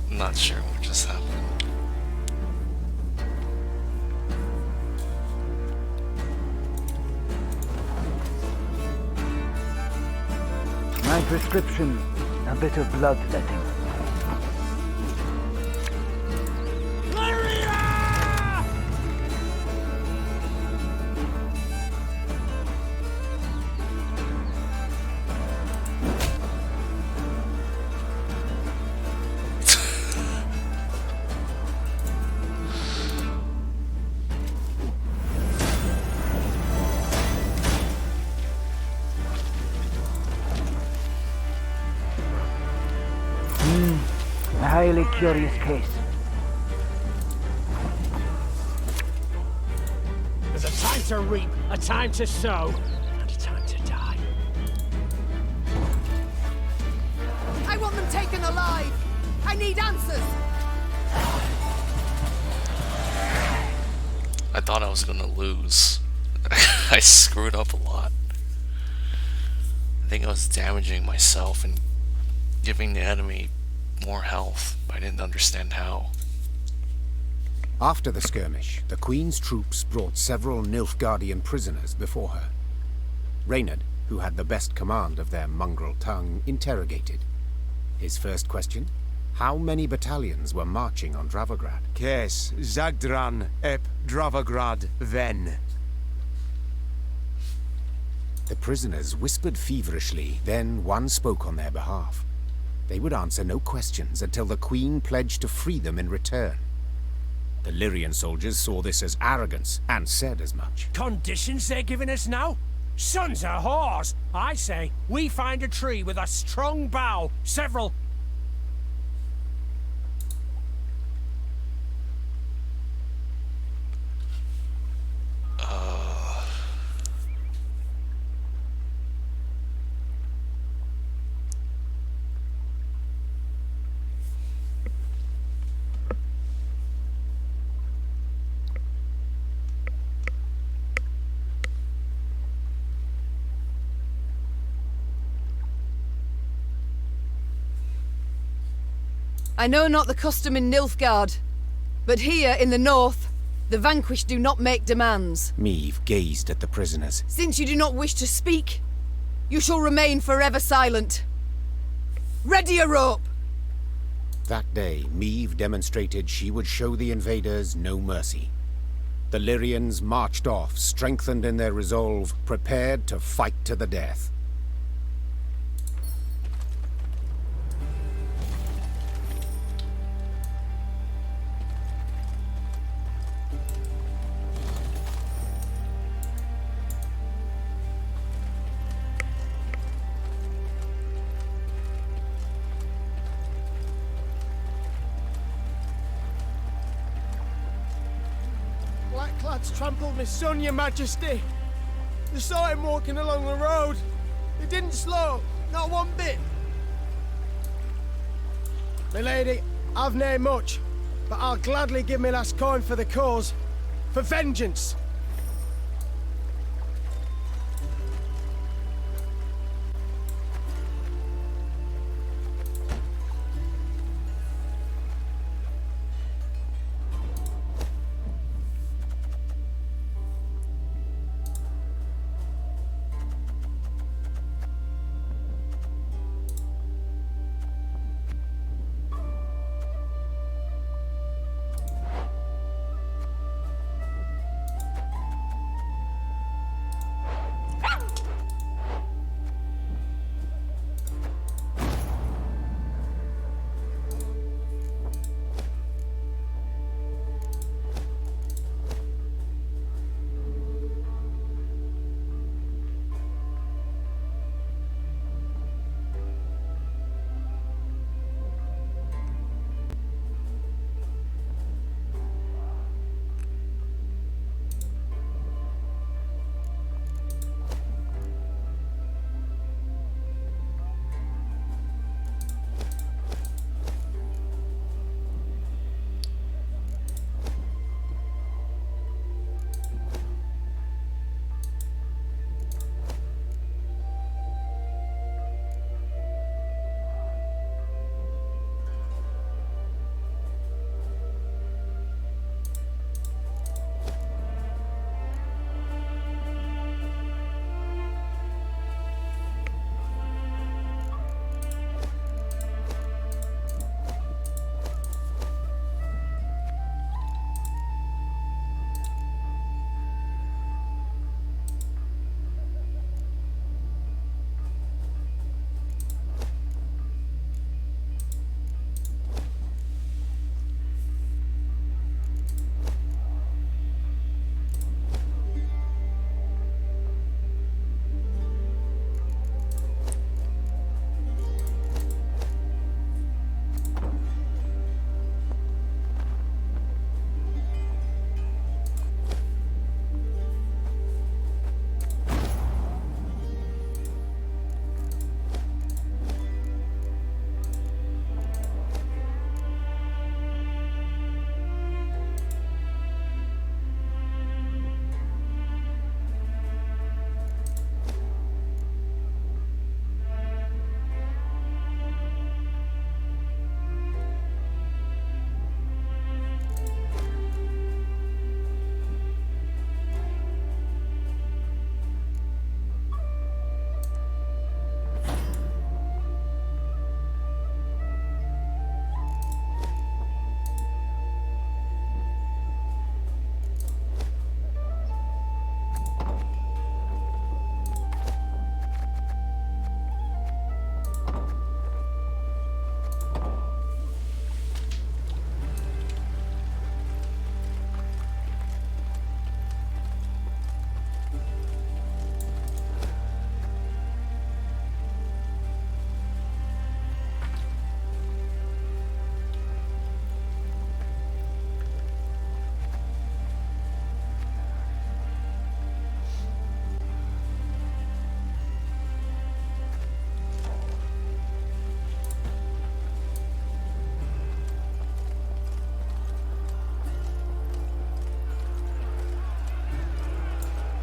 Not sure what just happened. My prescription, a bit of bloodletting. A highly curious case. There's a time to reap, a time to sow, and a time to die. been taken alive? I need answers! I thought I was gonna lose. I screwed up a lot. I think I was damaging myself and giving the enemy more health, but I didn't understand how. After the skirmish, the Queen's troops brought several Nilfgaardian prisoners before her. Reynard, who had the best command of their mongrel tongue, interrogated. His first question? How many battalions were marching on Dravograd? Kes, Zagdran, ep Dravograd, ven. The prisoners whispered feverishly, then one spoke on their behalf. They would answer no questions until the Queen pledged to free them in return. The Lyrian soldiers saw this as arrogance, and said as much. Conditions they're giving us now? Sons of whores! I say, we find a tree with a strong bough, several... I know not the custom in Nilfgaard, but here in the north, the vanquished do not make demands. Meve gazed at the prisoners. Since you do not wish to speak, you shall remain forever silent. Ready a rope! That day, Meve demonstrated she would show the invaders no mercy. The Lyrians marched off, strengthened in their resolve, prepared to fight to the death. Blackclads trampled my son, your majesty. They saw him walking along the road. They didn't slow, not one bit. My lady, I've nae much, but I'll gladly give me last coin for the cause. For vengeance.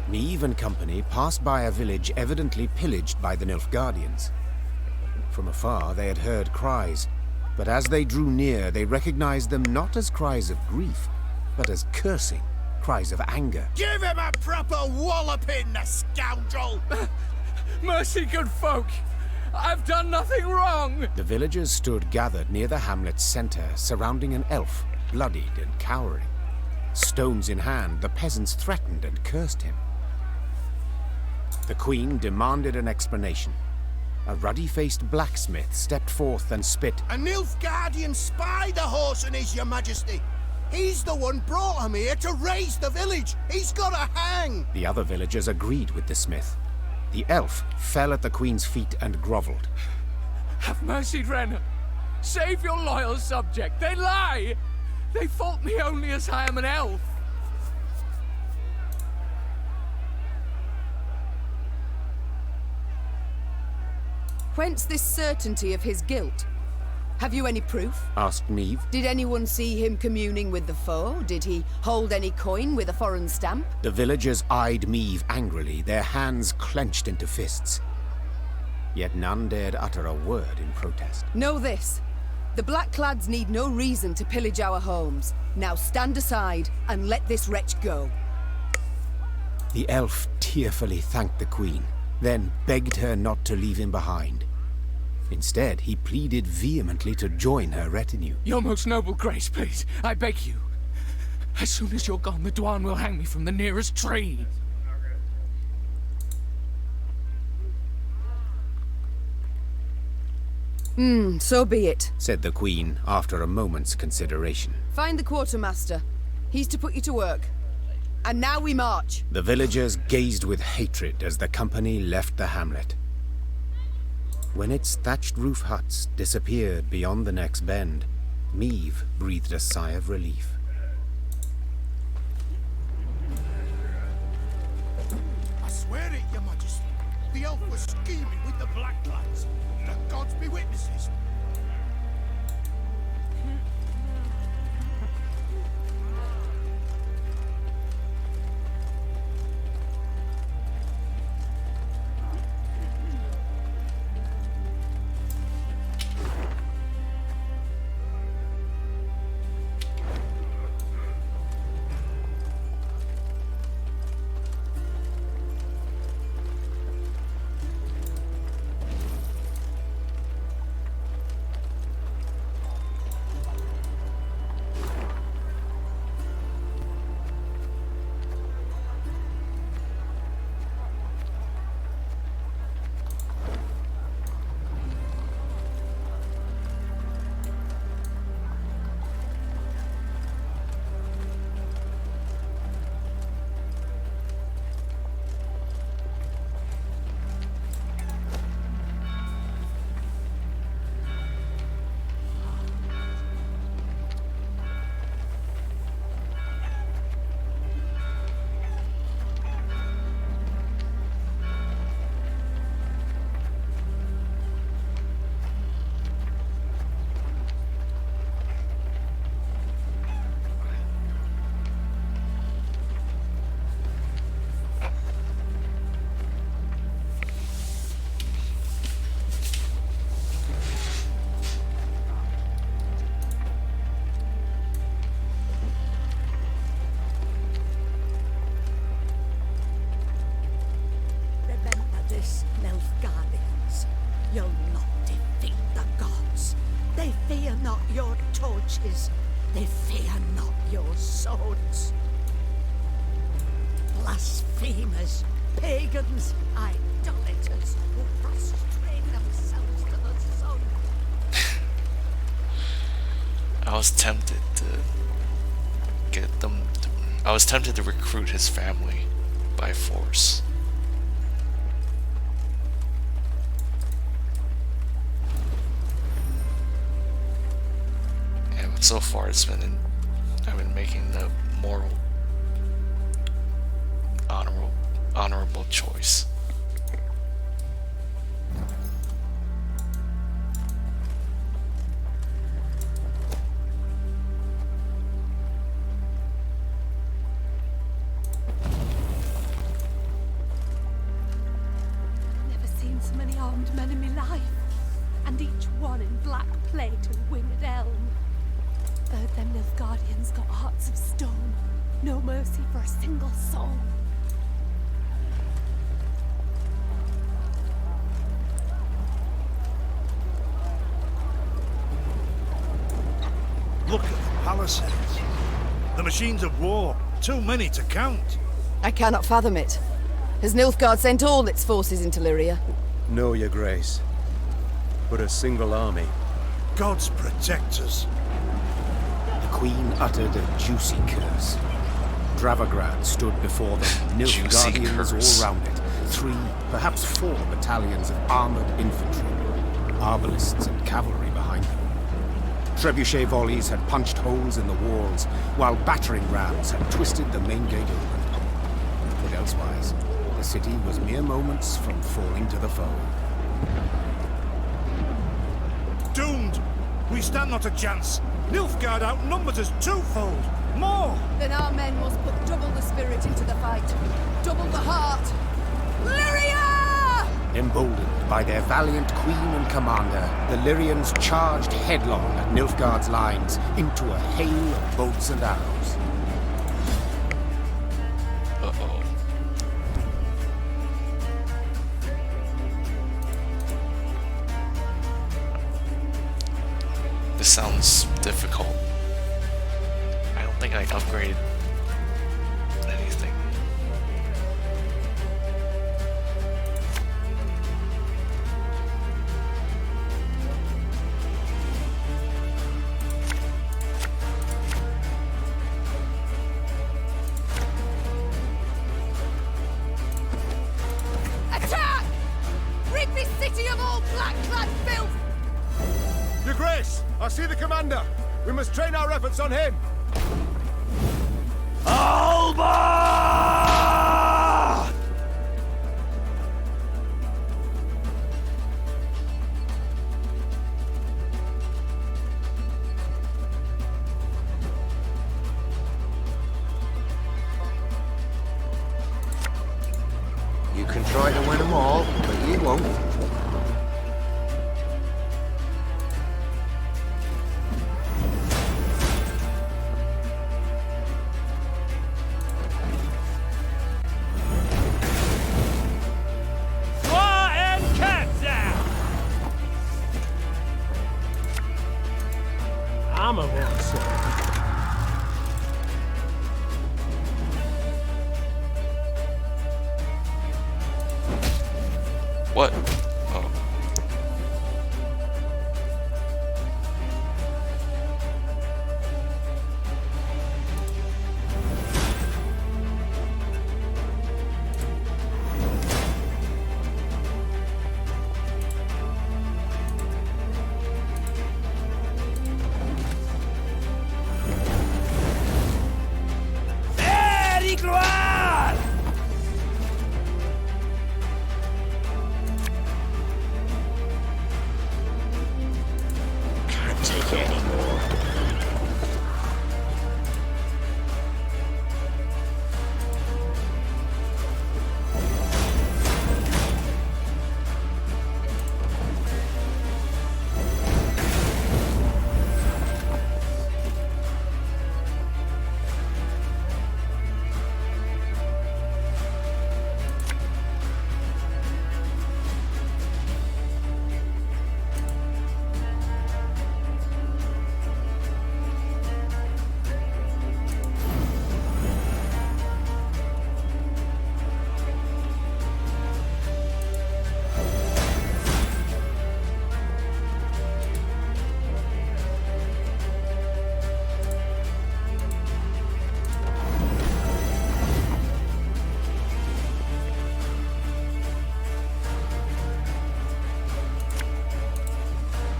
Neve and company passed by a village evidently pillaged by the Nilfgaardians. From afar they had heard cries, but as they drew near they recognized them not as cries of grief, but as cursing, cries of anger. Give him a proper walloping, the scoundrel! Mercy, good folk! I've done nothing wrong! The villagers stood gathered near the hamlet's center, surrounding an elf, bloodied and cowering. Stones in hand, the peasants threatened and cursed him. The queen demanded an explanation. A ruddy-faced blacksmith stepped forth and spit. A Nilfgaardian spy the horse and is, your majesty. He's the one brought him here to raise the village. He's gotta hang. The other villagers agreed with the smith. The elf fell at the queen's feet and groveled. Have mercy, Renner. Save your loyal subject. They lie! They fault me only as I am an elf. Whence this certainty of his guilt? Have you any proof? Asked Neve. Did anyone see him communing with the foe? Did he hold any coin with a foreign stamp? The villagers eyed Meve angrily, their hands clenched into fists. Yet none dared utter a word in protest. Know this. The Blackclads need no reason to pillage our homes. Now stand aside and let this wretch go. The elf tearfully thanked the queen, then begged her not to leave him behind. Instead, he pleaded vehemently to join her retinue. Your most noble grace, please, I beg you. As soon as you're gone, the Dwan will hang me from the nearest tree. So be it, said the queen after a moment's consideration. Find the quartermaster. He's to put you to work. And now we march. The villagers gazed with hatred as the company left the hamlet. When its thatched roof huts disappeared beyond the next bend, Meve breathed a sigh of relief. I swear it, your majesty. The elf was scheming with the Blackclads. The gods be witnesses. You'll not defeat the gods. They fear not your torches. They fear not your swords. Blasphemers, pagans, idolaters who prostrate themselves to the sun. I was tempted to get them. I was tempted to recruit his family by force. Yeah, but so far I've been making the moral, honorable choice. armed men in me life, and each one in black plate and winged elm. Them Nilfgaardians got hearts of stone, no mercy for a single soul. Look at the palisades. The machines of war. Too many to count. I cannot fathom it. Has Nilfgaard sent all its forces into Lyria? No, your grace. But a single army. Gods protect us. The Queen uttered a juicy curse. Dravograd stood before them, Nilfgaardians all round it. 3, perhaps 4 battalions of armored infantry, arbalists and cavalry behind them. Trebuchet volleys had punched holes in the walls, while battering rams had twisted the main gate open. But elsewise, the city was mere moments from falling to the foe. Doomed! We stand not a chance. Nilfgaard outnumbers us twofold. More! Then our men must put double the spirit into the fight. Double the heart. Lyria! Emboldened by their valiant queen and commander, the Lyrians charged headlong at Nilfgaard's lines into a hail of bolts and arrows. Uh-oh. This sounds difficult. I don't think I upgraded anything. Attack! Rid this city of all black-clad filth! Your grace, I see the commander. We must train our efforts on him. Alba! You can try to win them all, but you won't. Armor won't sir. What? Oh.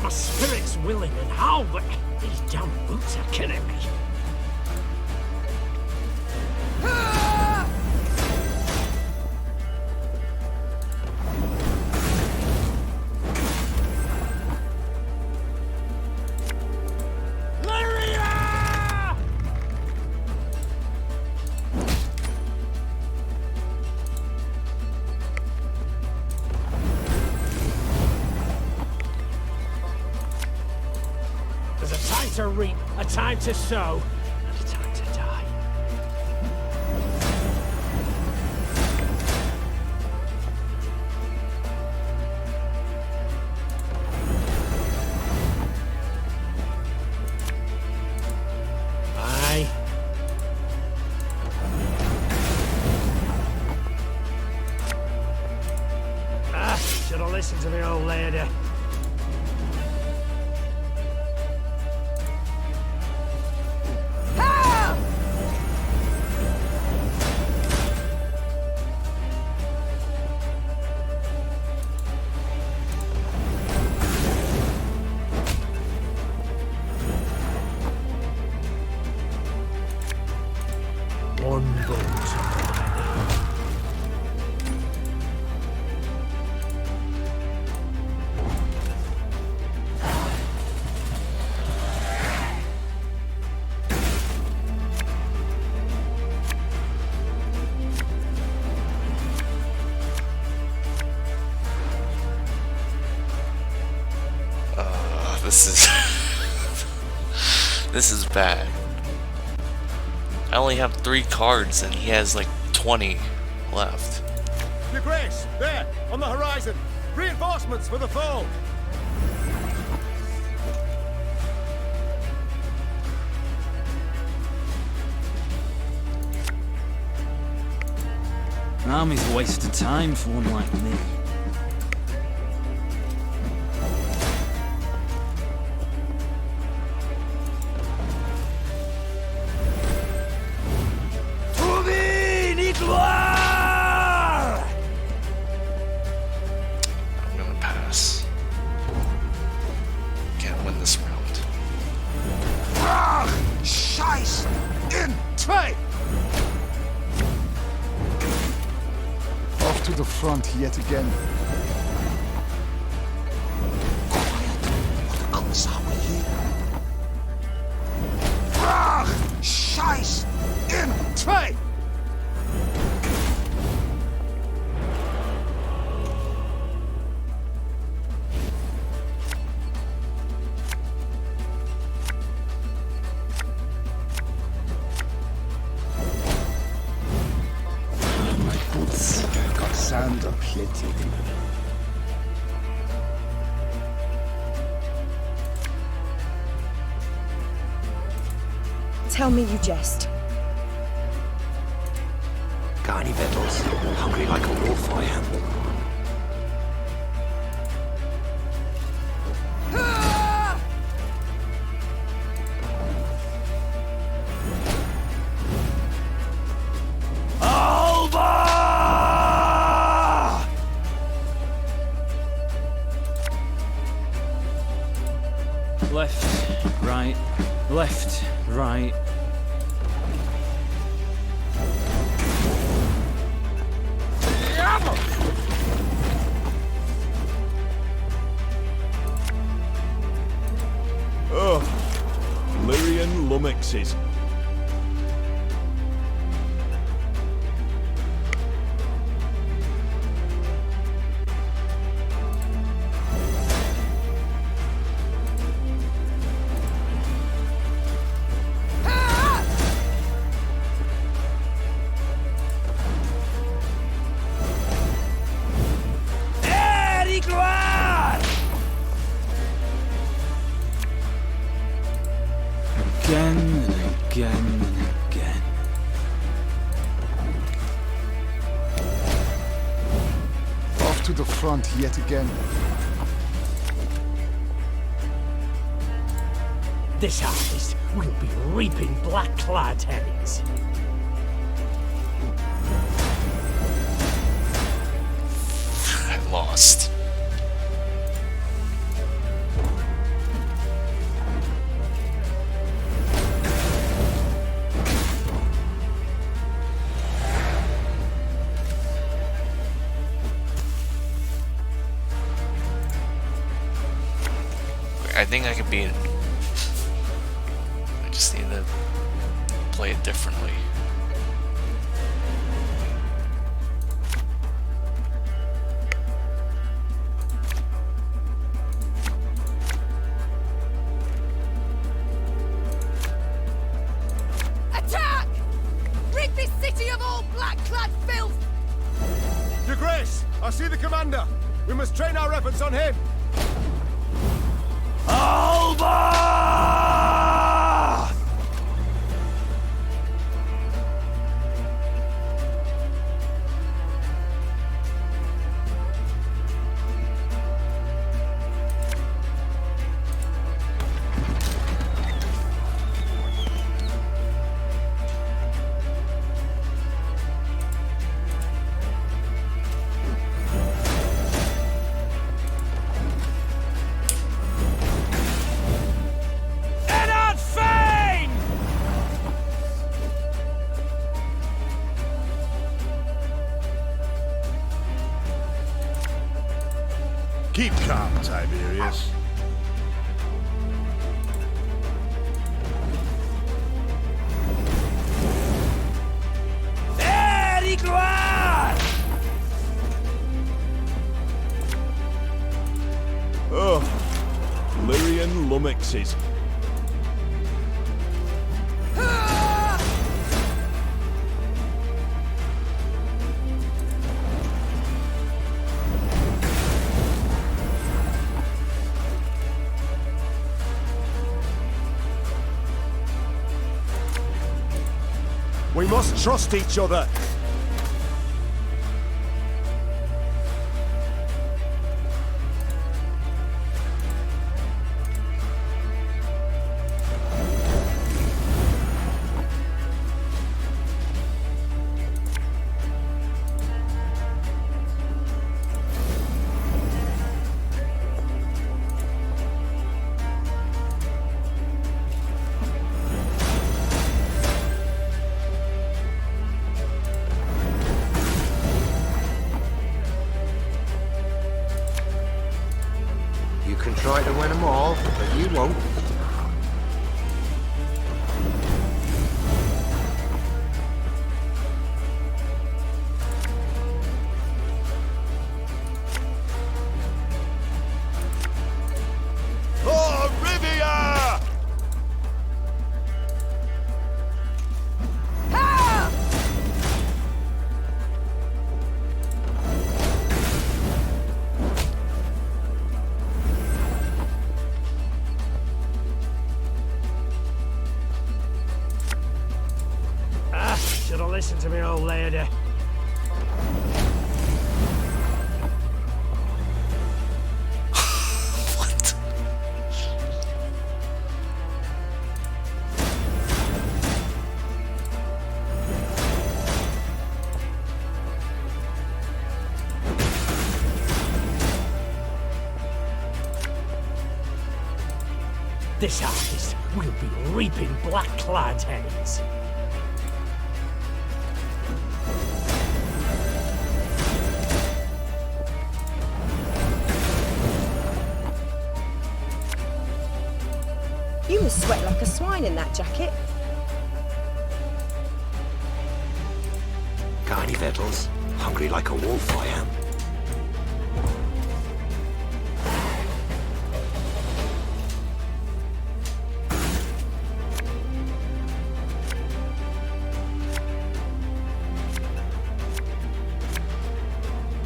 My spirit's willing and how, but these damn boots are killing me. to reap, a time to sow, and a time to die. Aye. Should have listened to the old lady. One vote. This is... this is bad. I only have 3 cards and he has like 20 left. Your Grace, there, on the horizon. Reinforcements for the foe. An army's a waste of time for one like me. I'm gonna pass. Can't win this round. Scheiß in Trey! Off to the front yet again. Scheiß in Trey! My boots got sand aplenty. Tell me you jest. Got any victuals? Hungry like a wolf I am. Left, right, left, right. Oh, Lyrian lummoxes. Again and again and again. Off to the front yet again. This harvest will be reaping black-clad herrings. I lost. I think I could beat it. I just need to play it differently. I see the commander. We must train our efforts on him. Alba! Keep calm, Tiberius. Very gloire! Oh, Lyrian lummoxes. We must trust each other. You can try to win them all, but you won't. Oh, Rivia! Should have listened to me, old lady. This artist will be reaping black-clad heads. You must sweat like a swine in that jacket. Got any victuals? Hungry like a wolf, I am.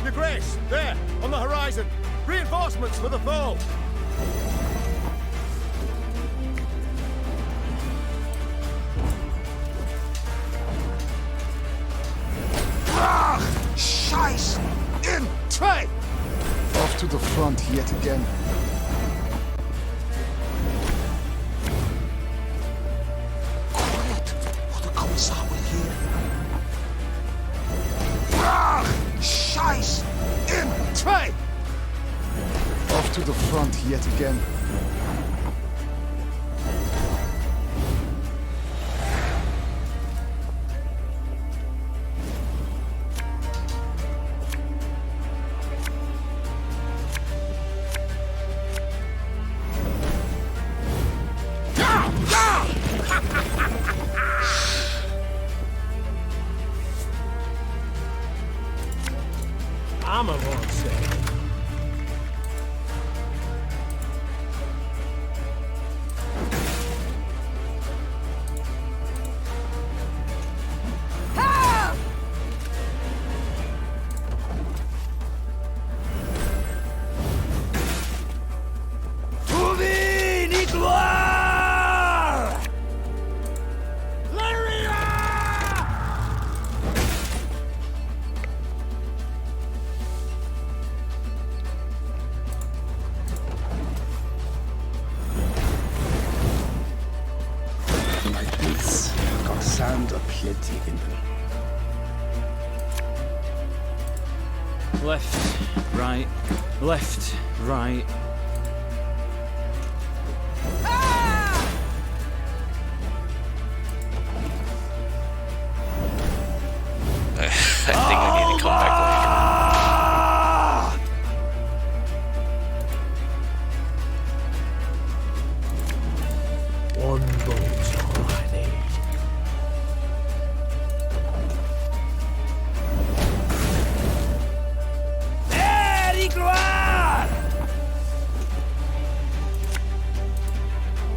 Your Grace, there, on the horizon. Reinforcements for the foe. Scheiß! In Trey! Off to the front yet again. Quiet, or the Kommissar will hear. Scheiß! In Trey! Off to the front yet again. Armor won't say. betätigen. Left, right, left, right. I think I need to come back later. One boat's all I need. Very good!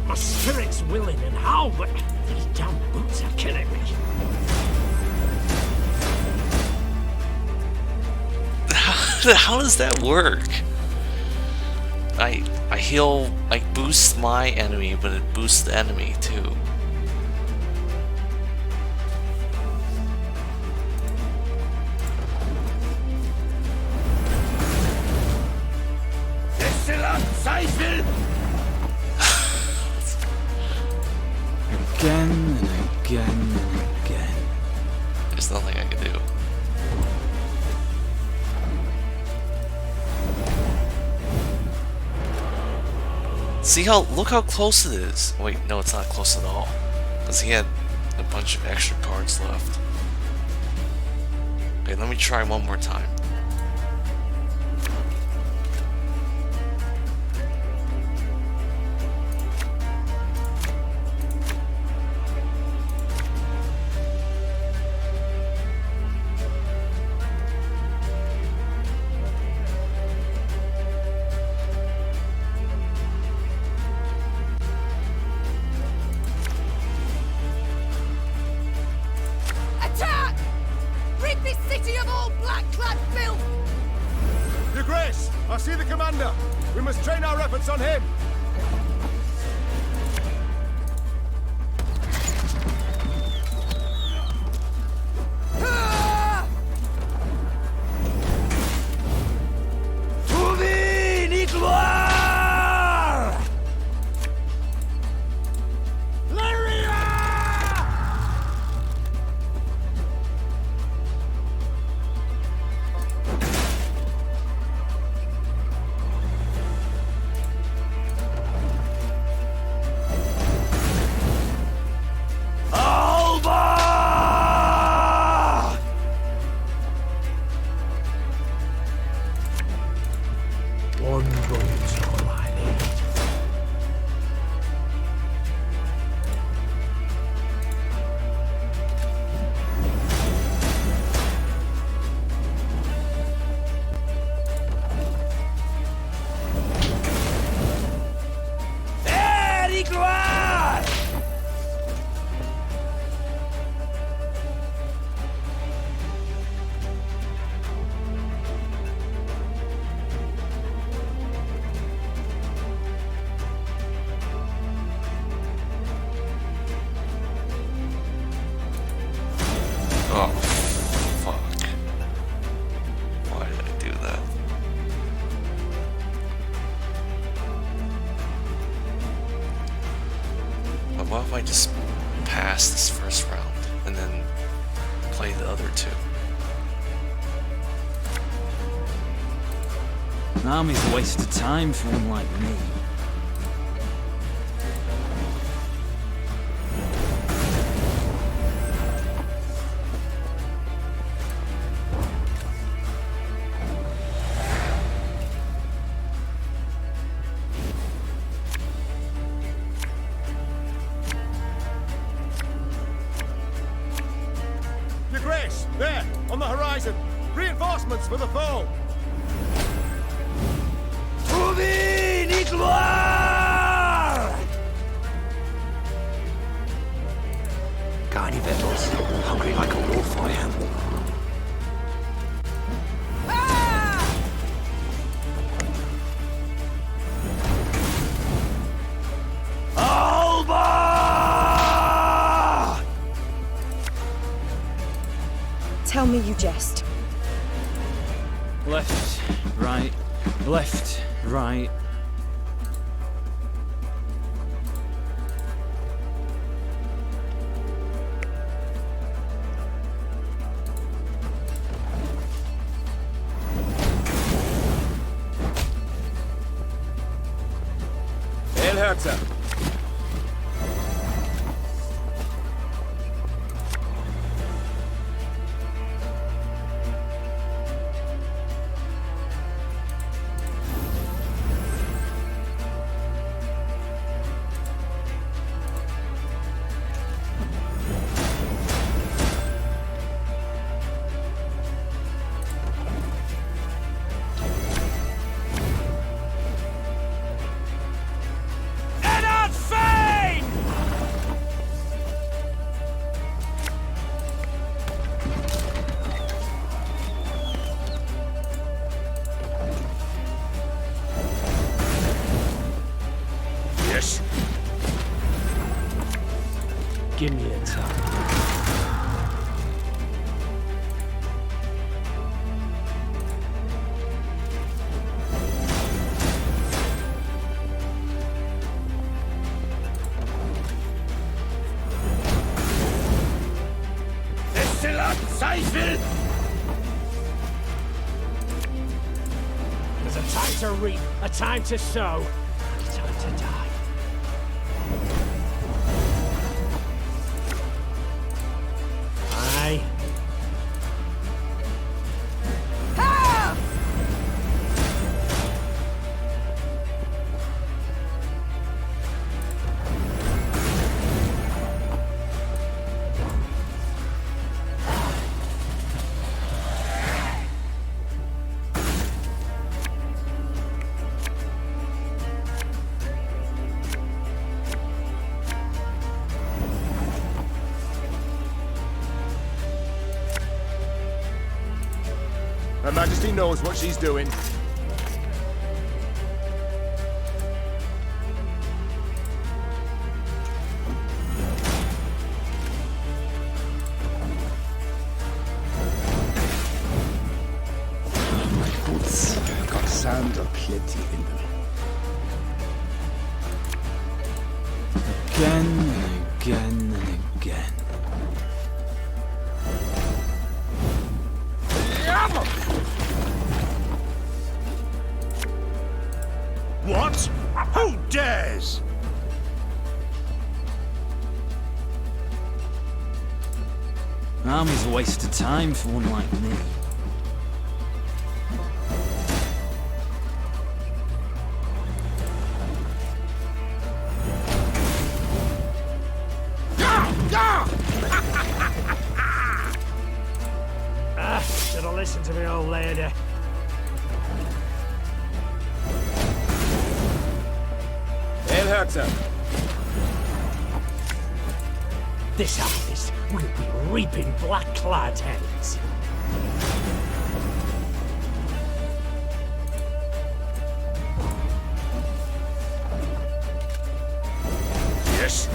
My spirit's willing and how, but these damn boots are killing me. How does that work? I heal, I boost my enemy, but it boosts the enemy too. Again and again and again. There's nothing I can do. See how, look how close it is. Wait, no, it's not close at all. Because he had a bunch of extra cards left. Okay, let me try one more time. Attack! Rid this city of all black-clad filth! Your Grace, I see the commander. We must train our efforts on him. One boat's all I need. Very good! Oh, fuck. Why did I do that? But what if I just pass this first round and then play the other two? An army's a waste of time for one like me. Your Grace, there, on the horizon. Reinforcements for the foe. Got any victuals? Hungry like a wolf I am. Tell me you jest. Left, right, left, right. Herzer! Give me a time. There's a time to reap, a time to sow, and a time to die. Aye. Her Majesty knows what she's doing. My boots got sand aplenty in them. Again and again and again. What? Who dares? An army's a waste of time for one like me. Should have listened to me, old lady. Hail Herzer! This harvest will be reaping black-clad heads. Yes.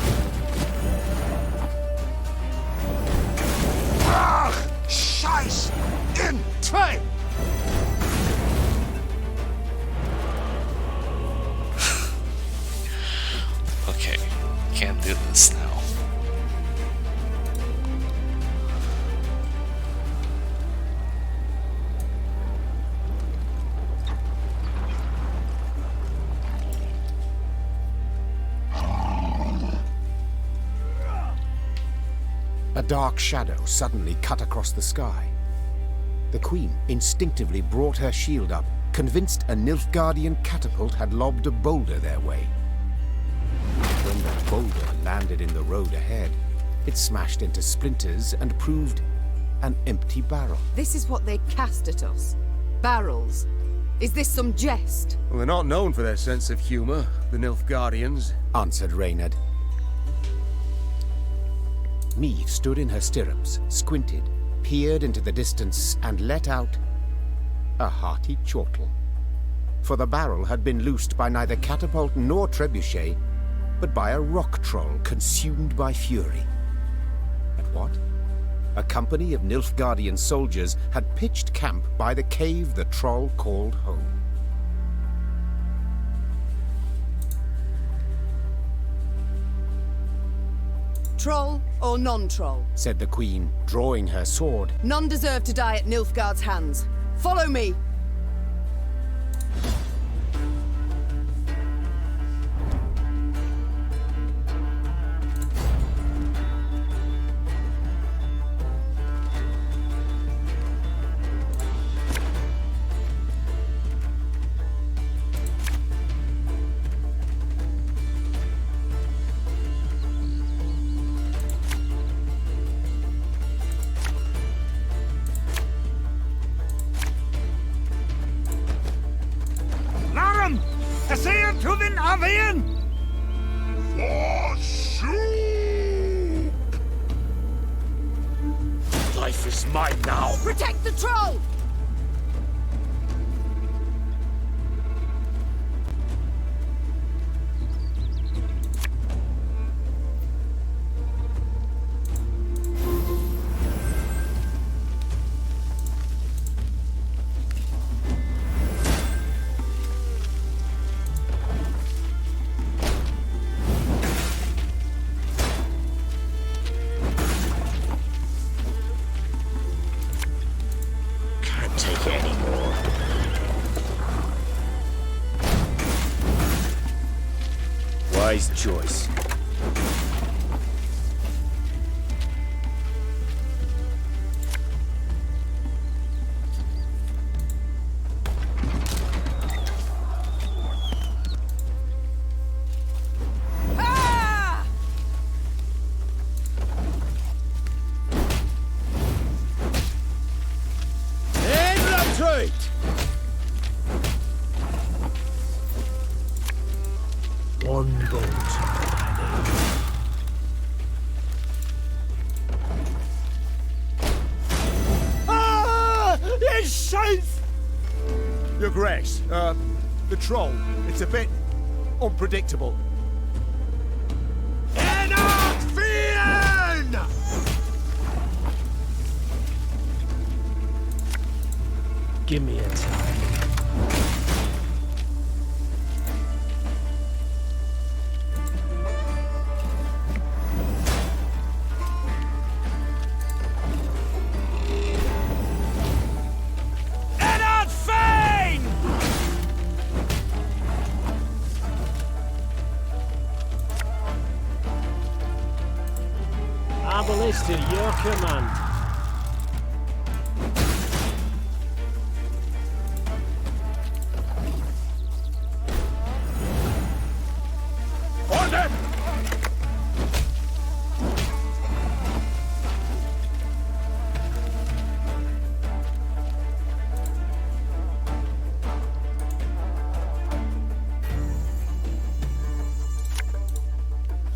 Scheiß! In train! Okay, can't do this now. A dark shadow suddenly cut across the sky. The Queen instinctively brought her shield up, convinced a Nilfgaardian catapult had lobbed a boulder their way. When the boulder landed in the road ahead, it smashed into splinters and proved an empty barrel. This is what they cast at us. Barrels. Is this some jest? Well, they're not known for their sense of humor, the Nilfgaardians, answered Reynard. Meve stood in her stirrups, squinted, peered into the distance, and let out a hearty chortle. For the barrel had been loosed by neither catapult nor trebuchet, but by a rock troll consumed by fury. And what? A company of Nilfgaardian soldiers had pitched camp by the cave the troll called home. Troll or non-troll? Said the Queen, drawing her sword. None deserve to die at Nilfgaard's hands. Follow me! to the Navian! For soup! Life is mine now. Protect the troll! Wise choice. One bolt. It's safe! Your Grace, the troll, it's a bit unpredictable. Give me a time. Arbalist to your command. On them!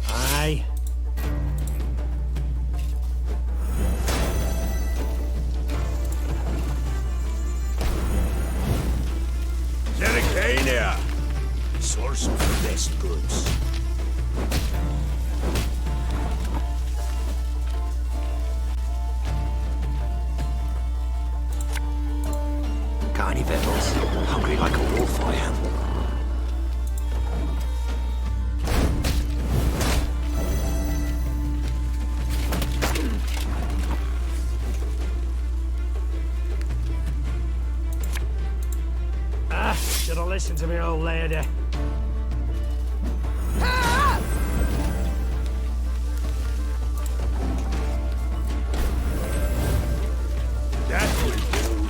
Aye. Zericania! Source of the best goods. Got any victuals? Hungry like a wolf, I am. Should have listened to me, old lady. That will do.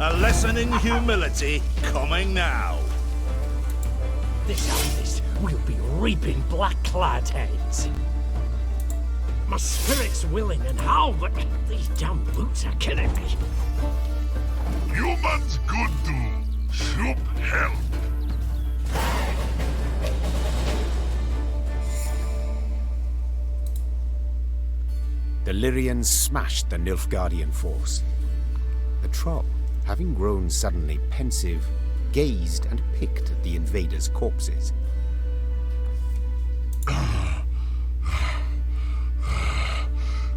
A lesson in humility coming now. This harvest will be reaping black-clad heads. My spirit's willing and how, but these damn boots are killing me. Humans good do. Soup help. The Lyrians smashed the Nilfgaardian force. The troll, having grown suddenly pensive, gazed and picked at the invaders' corpses.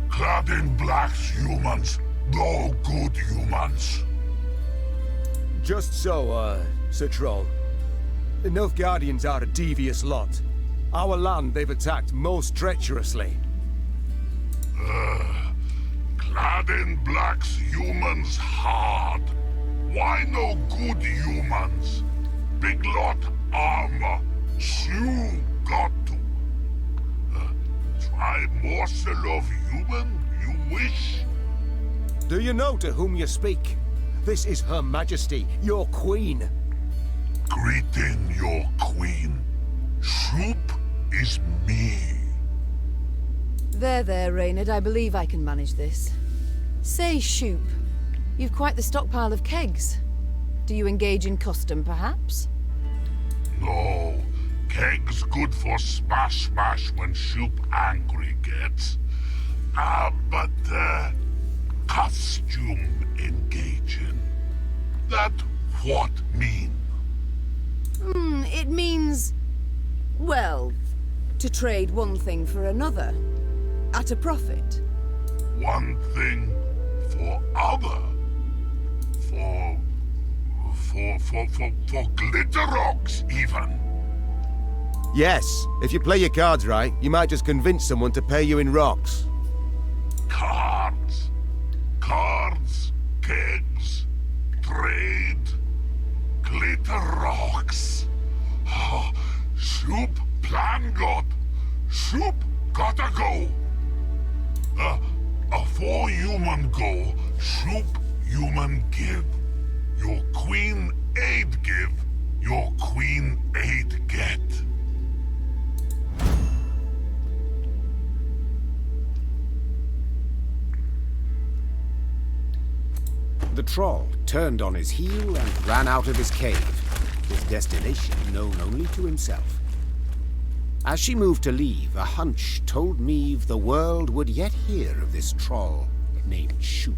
Clad in blacks humans, no good humans. Just so, Sir Troll. The Nilfgaardians are a devious lot. Our land they've attacked most treacherously. Clad in blacks humans hard. Why no good humans? Big lot armor. You got to. Try morsel of human, you wish? Do you know to whom you speak? This is Her Majesty, your queen. Greeting your queen. Soup is me. There, Reynard. I believe I can manage this. Say, Shoop, you've quite the stockpile of kegs. Do you engage in custom, perhaps? No, kegs good for smash when Shoop angry gets. But costume engaging. That what mean? It means... well, to trade one thing for another. At a profit. One thing for other. For glitter rocks, even. Yes, if you play your cards right, you might just convince someone to pay you in rocks. Cards, kegs, trade, glitter rocks. Oh, Shoop plan got. Shoop gotta go. Afore human go, Shoop human give. Your queen aid give, your queen aid get. The troll turned on his heel and ran out of his cave, his destination known only to himself. As she moved to leave, a hunch told Meve the world would yet hear of this troll named Shoop.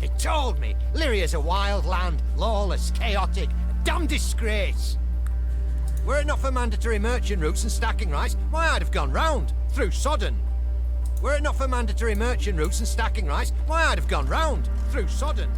They told me. Lyria's a wild land, lawless, chaotic, a damn disgrace. Were it not for mandatory merchant routes and stacking rights, why I'd have gone round, through Sodden. Were it not for mandatory merchant routes and stacking rights, why I'd have gone round, through Sodden.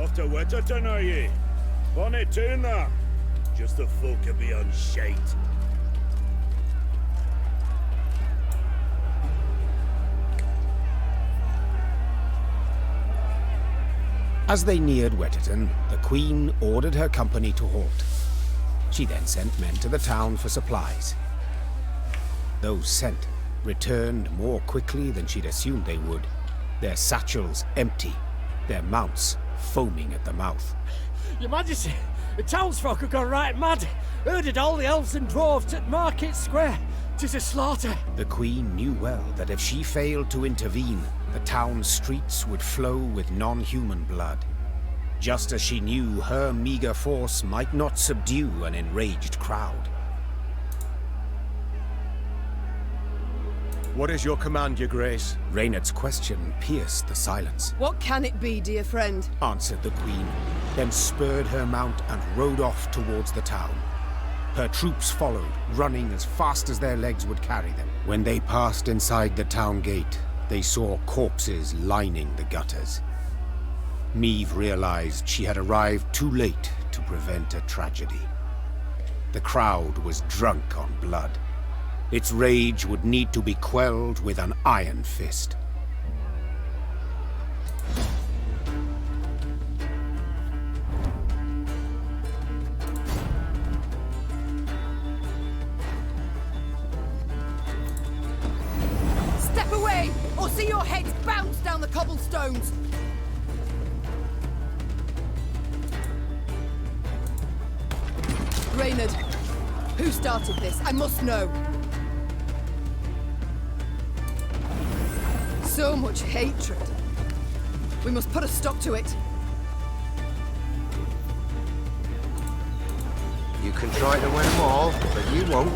after Wetterton, are ye? Bonnie tune that. Just the folk of beyond shite. As they neared Wetterton, the Queen ordered her company to halt. She then sent men to the town for supplies. Those sent returned more quickly than she'd assumed they would, their satchels empty, their mounts foaming at the mouth. Your Majesty, the townsfolk have gone right mad. Herded all the elves and dwarves at Market Square. 'Tis a slaughter. The Queen knew well that if she failed to intervene, the town's streets would flow with non-human blood. Just as she knew her meager force might not subdue an enraged crowd. What is your command, your grace? Reynard's question pierced the silence. What can it be, dear friend? Answered the Queen, then spurred her mount and rode off towards the town. Her troops followed, running as fast as their legs would carry them. When they passed inside the town gate, they saw corpses lining the gutters. Meve realized she had arrived too late to prevent a tragedy. The crowd was drunk on blood. Its rage would need to be quelled with an iron fist. Step away, or see your heads bounce down the cobblestones! Reynard, who started this? I must know. So much hatred. We must put a stop to it. You can try to win them all, but you won't.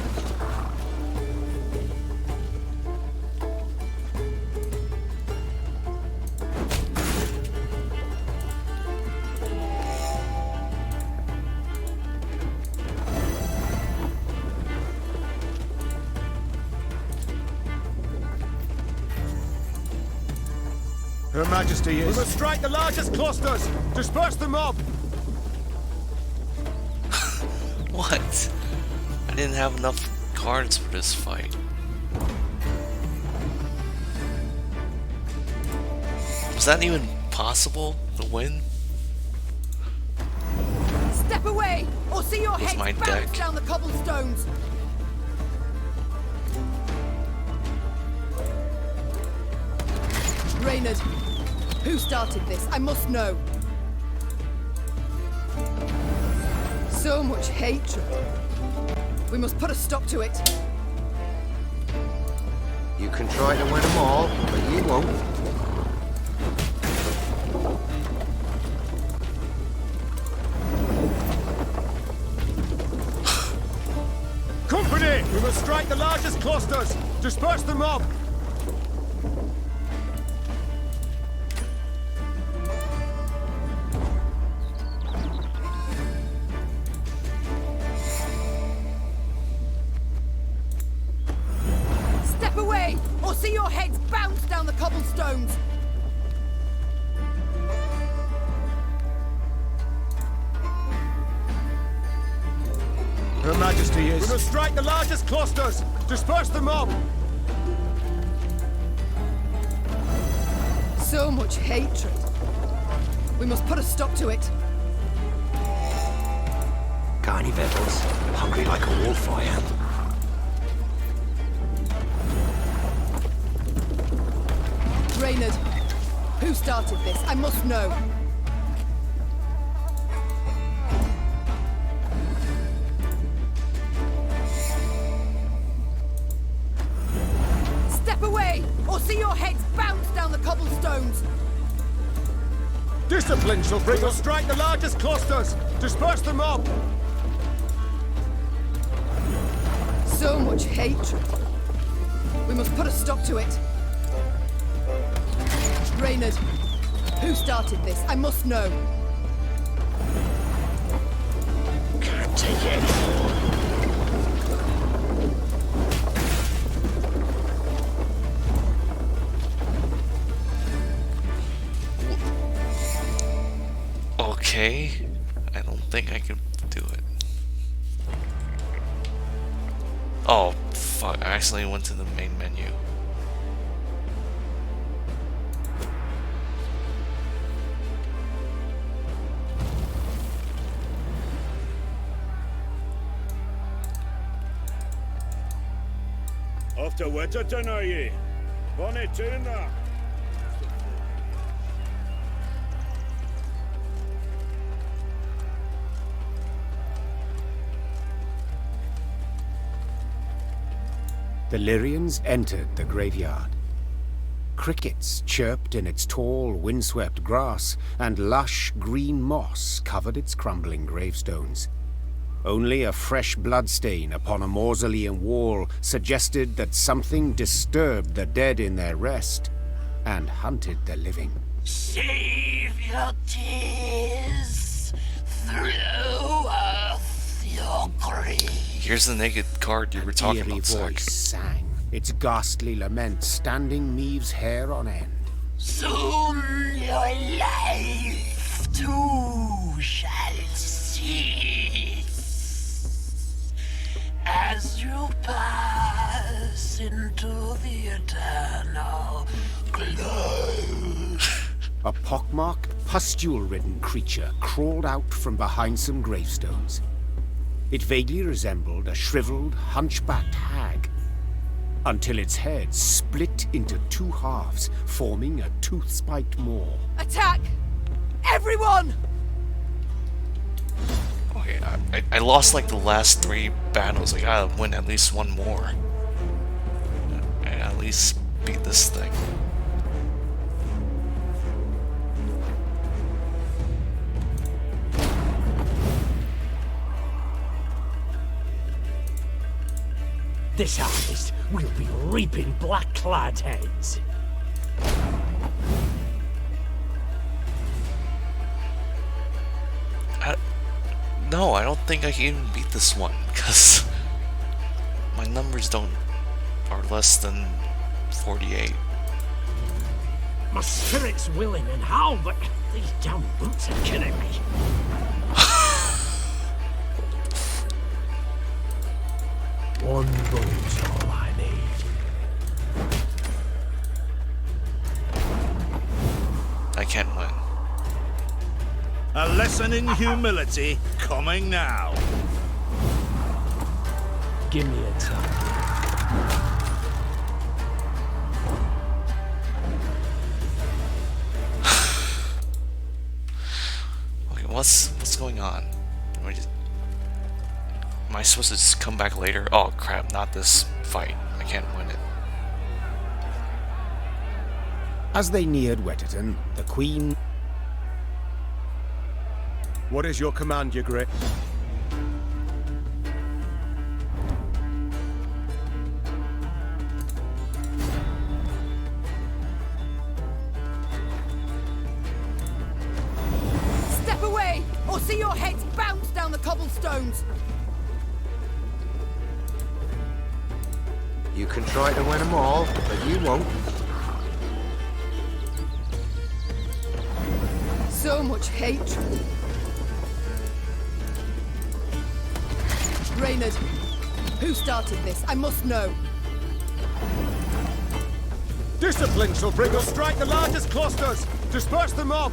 Her Majesty is... We must strike the largest clusters! Disperse the mob! What? I didn't have enough cards for this fight. Was that even possible to win? Step away, or see your heads bounce deck down the cobblestones! Reynard, who started this? I must know. So much hatred. We must put a stop to it. You can try to win them all, but you won't. Company! We must strike the largest clusters! Disperse the mob! Step away, or see your heads bounce down the cobblestones! Her Majesty is... We must strike the largest clusters! Disperse the mob! So much hatred. We must put a stop to it. Got any victuals? Hungry like a wolf, I am. Reynard, who started this? I must know. Step away, or see your heads bounce down the cobblestones! Discipline shall bring us strike the largest clusters! Disperse the mob! So much hatred. We must put a stop to it. Reynard, who started this? I must know. Can't take it anymore. Okay. I don't think I can do it. Oh, fuck. I accidentally went to the main menu. Off to Witterton, are ye? Bonnie tune that. The Lyrians entered the graveyard. Crickets chirped in its tall, windswept grass, and lush green moss covered its crumbling gravestones. Only a fresh bloodstain upon a mausoleum wall suggested that something disturbed the dead in their rest and hunted the living. Save your tears through earth, your grief. Here's the naked card you were talking Eerie about, Zach. voice sang, its ghastly lament standing Maeve's hair on end. Soon your life too shall cease as you pass into the eternal glow. A pockmarked, pustule-ridden creature crawled out from behind some gravestones. It vaguely resembled a shriveled, hunchbacked hag, until its head split into two halves, forming a tooth-spiked maw. Attack! Everyone! Okay, I lost like the last 3 battles. I gotta win at least one more. I gotta at least beat this thing. This harvest, we'll be reaping black-clad heads. No, I don't think I can even beat this one, because my numbers are less than 48. My spirit's willing and how, but these damn boots are killing me. One boat's all I need. I can't win. A lesson in humility coming now. Give me a time. Okay, what's going on? Am I supposed to just come back later? Oh crap, not this fight. I can't win it. As they neared Wetterton, the Queen... What is your command, your Grace? Step away, or see your heads bounce down the cobblestones! You can try to win them all, but you won't. So much hatred. Reynard, who started this? I must know. Discipline shall bring us. Strike the largest clusters. Disperse the mob.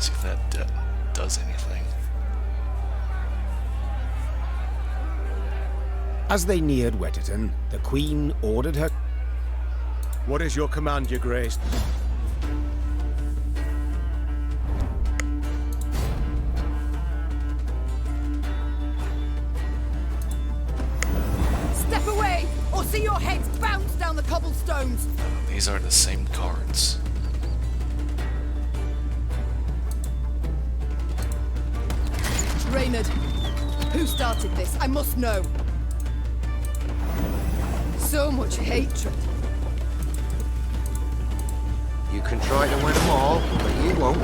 See if that does anything. As they neared Wetterton, the Queen ordered her... What is your command, Your Grace? Step away, or see your heads bounce down the cobblestones! These are the same cards. Reynard, who started this? I must know. So much hatred. You can try to win them all, but you won't.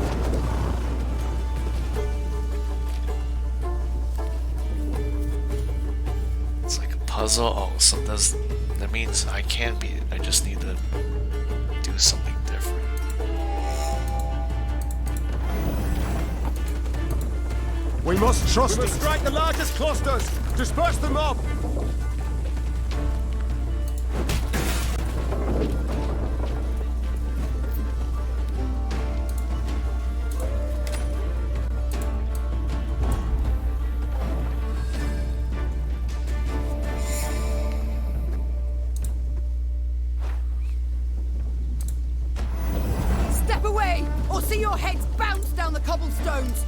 It's like a puzzle. Oh, so that means I can beat it. I just need to do something different. We must trust We must strike the largest clusters! Disperse the mob! Step away, or see your heads bounce down the cobblestones!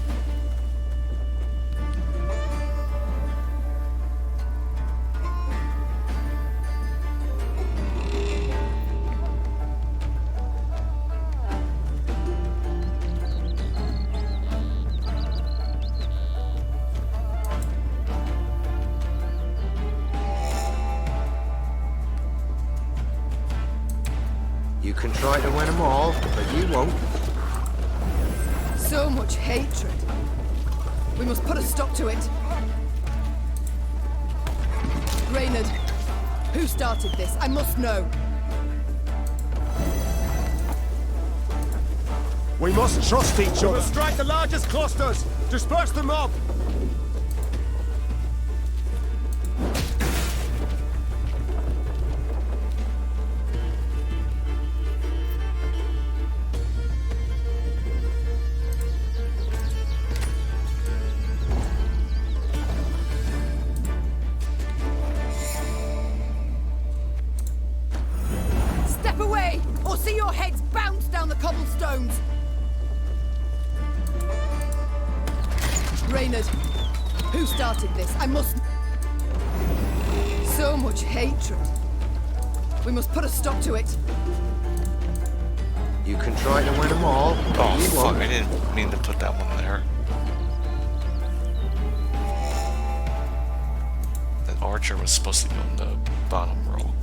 You can try to win them all, but you won't. So much hatred. We must put a stop to it. Reynard, who started this? I must know. We must trust each other! We must strike the largest clusters! Disperse the mob! Step away, or see your heads bounce down the cobblestones! Reynard, who started this? I must... So much hatred. We must put a stop to it. You can try to win them all, but Oh, you fuck, won't. I didn't mean to put that one there. That archer was supposed to go in the bottom row.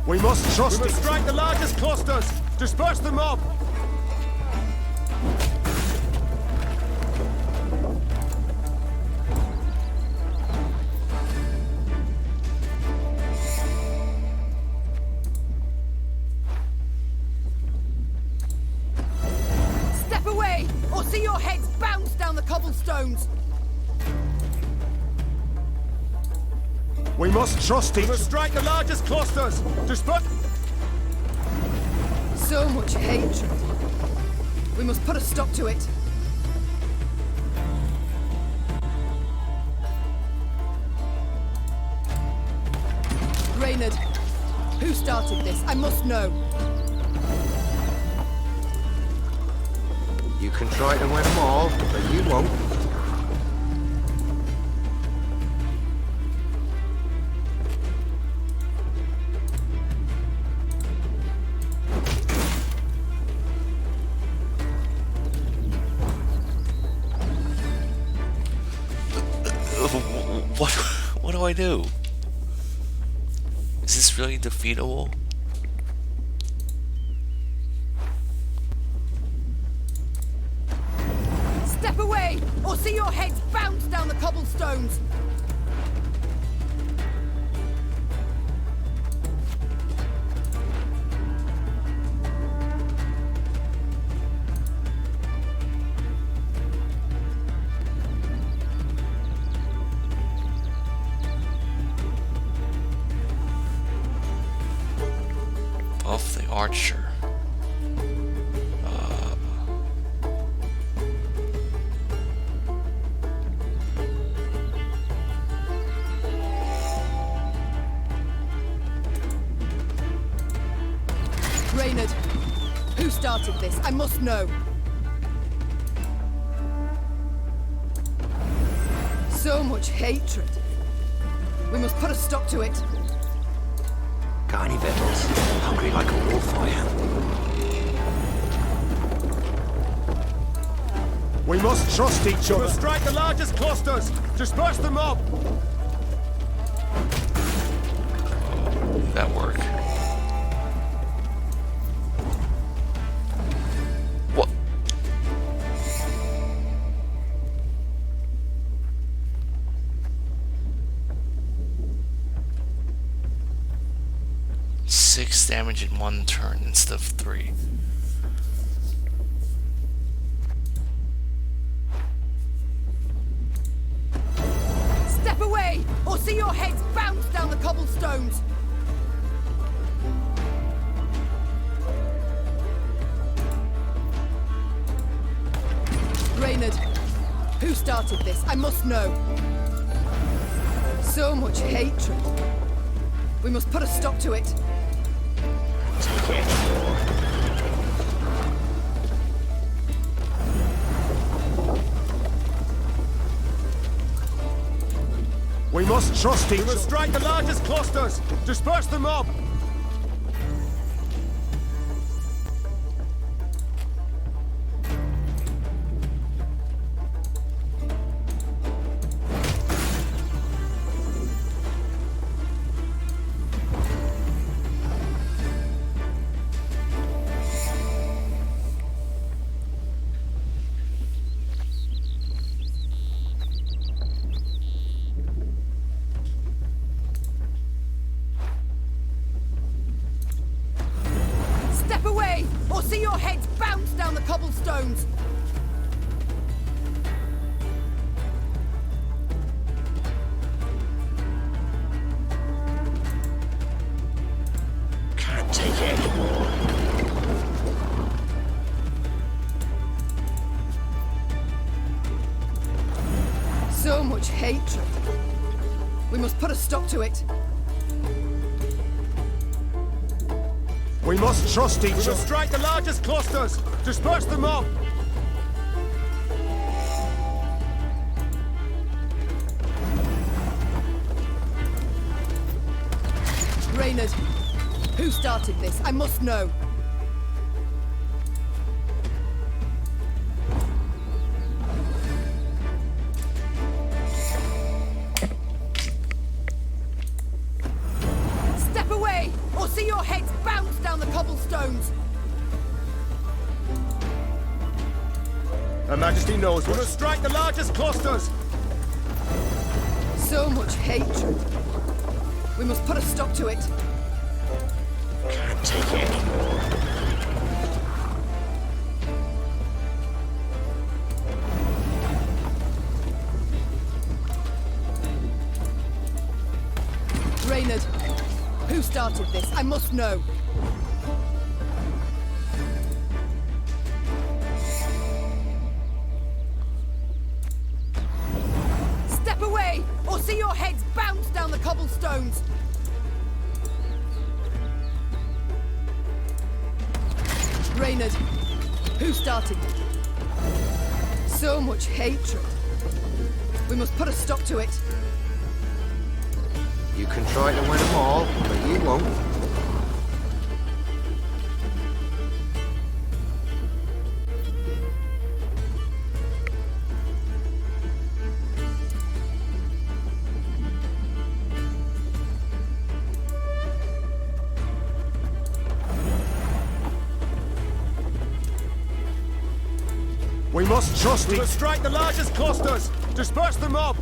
We must trust We must strike the largest clusters! Disperse the mob! Step away, or see your heads bounce down the cobblestones! We must trust each We must strike the largest clusters! Disperse... So much hatred. We must put a stop to it. Reynard, who started this? I must know. You can try to win them all, but you won't. What do I do? Is this really defeatable? Step away, or see your heads bounce down the cobblestones! of the archer. Reynard, who started this? I must know. So much hatred. We must put a stop to it. Got any victuals? Hungry like a wolf, I am. We must trust each other. We must strike the largest clusters. Disperse the mob. That work. What? Six damage in one turn instead of 3. Step away, or see your heads bounce down the cobblestones. Reynard, who started this? I must know. So much hatred. We must put a stop to it. We must trust each other. We must strike the largest clusters. Disperse the mob. Or see your heads bounce down the cobblestones! Can't take it anymore. So much hatred. We must put a stop to it. We must trust each other. We must strike the largest clusters. Disperse the mob. Reynard, who started this? I must know. Step away, or see your heads bounce down the cobblestones. Her Majesty knows we must strike the largest clusters. So much hatred. We must put a stop to it. Can't take it anymore. Reynard, who started this? I must know. Step away, or see your heads bounce down the cobblestones. Reynard, who started it? So much hatred. We must put a stop to it. You can try to win them all, but you won't. We must trust each other. We must strike the largest clusters. Disperse the mob.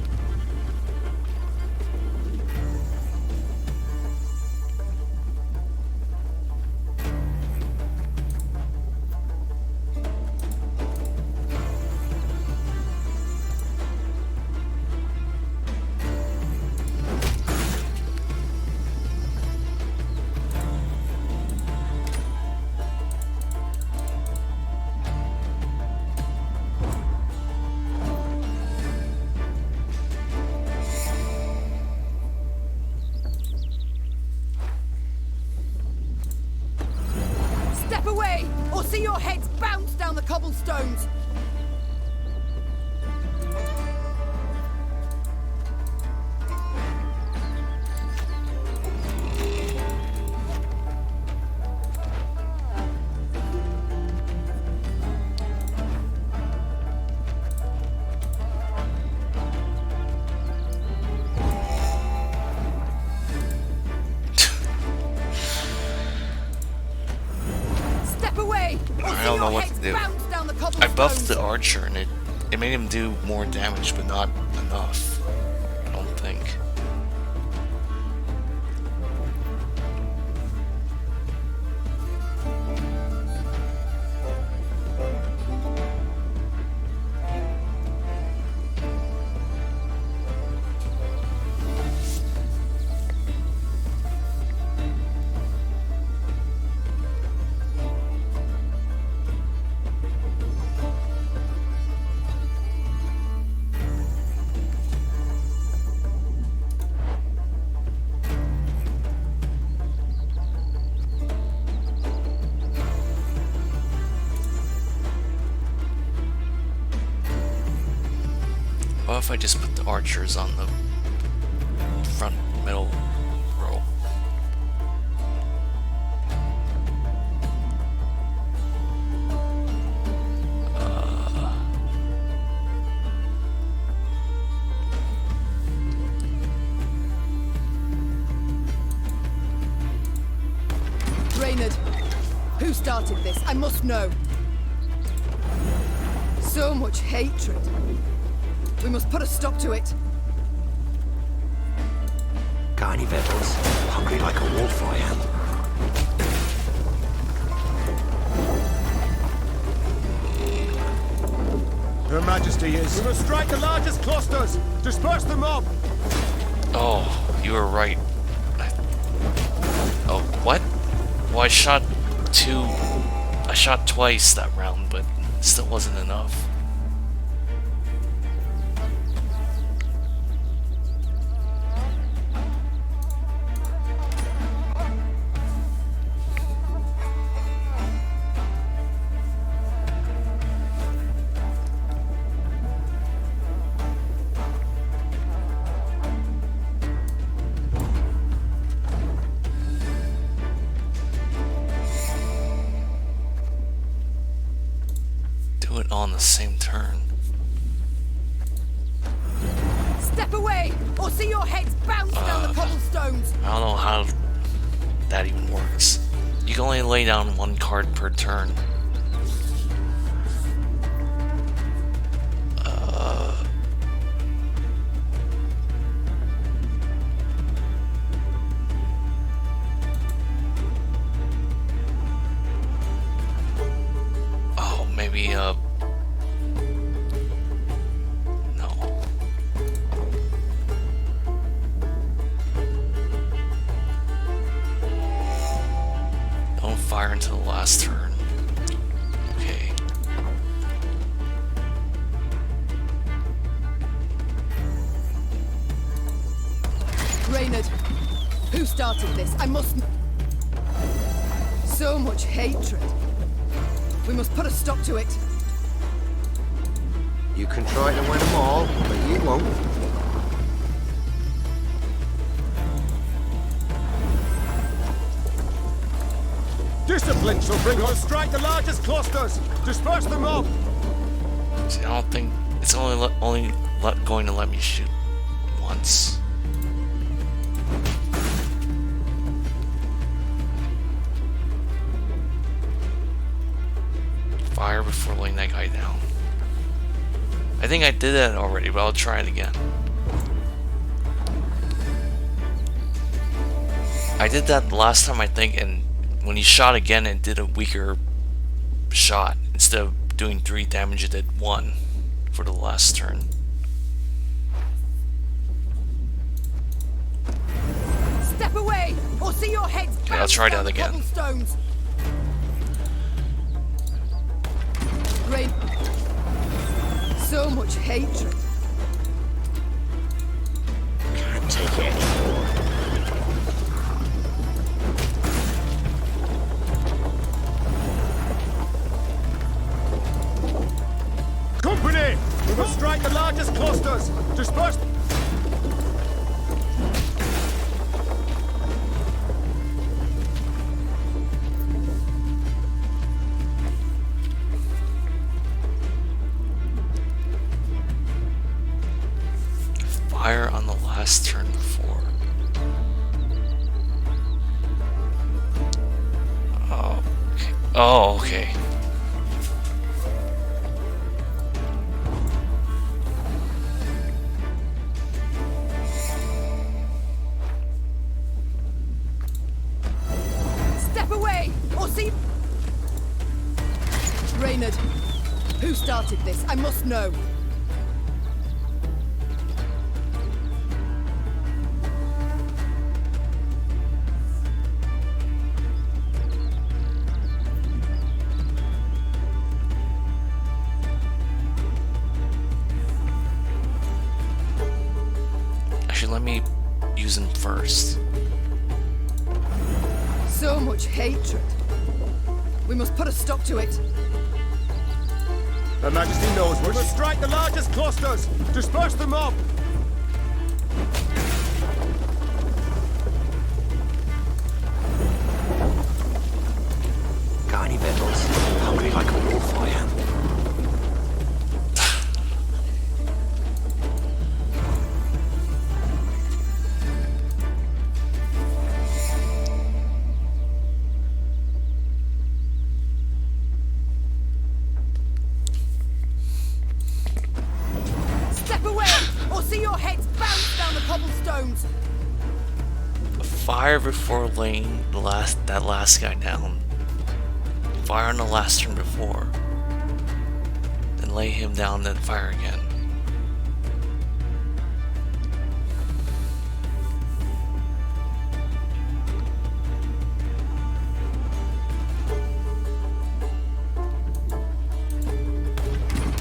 or see your heads bounce down the cobblestones! I don't know what to do. I buffed the archer and it made him do more damage, but not enough. I don't think. What if I just put the archers on the front middle row? Reynard, who started this? I must know. So much hatred. We must put a stop to it. Got any victuals? Hungry like a wolf I am. Her Majesty is... We must strike the largest clusters! Disperse the mob! Oh, you were right. Oh, what? Well, I shot twice that round, but it still wasn't enough. On the same turn. Step away, or see your heads bounce down the cobblestones. I don't know how that even works. You can only lay down one card per turn. Oh, maybe no. Don't fire until the last turn. Okay. Reynard, who started this? I must... So much hatred. We must put a stop to it. You can try to win them all, but you won't. Discipline shall bring us. Strike the largest clusters. Disperse the mob. See, I don't think it's only going to let me shoot once. Fire before laying that guy down. I think I did that already, but I'll try it again. I did that last time, I think, and when he shot again, it did a weaker shot. Instead of doing 3 damage, it did 1 for the last turn. Step away, or see your heads bounce. Okay, I'll try that again. Cobblestones. Rain. So much hatred. Can't take it anymore. clusters! Disperse! Fire on the last turn before. Oh, okay. Oh, okay. Step away, or see... Reynard, who started this? I must know. Actually, let me use him first. So much hatred. We must put a stop to it. Her Majesty knows we must strike the largest clusters! Disperse the mob! Got any victuals? Hungry like a wolf, I am. Step away, or see your heads bounce down the cobblestones. Fire before laying that last guy down. Fire on the last turn before. Then lay him down, then fire again.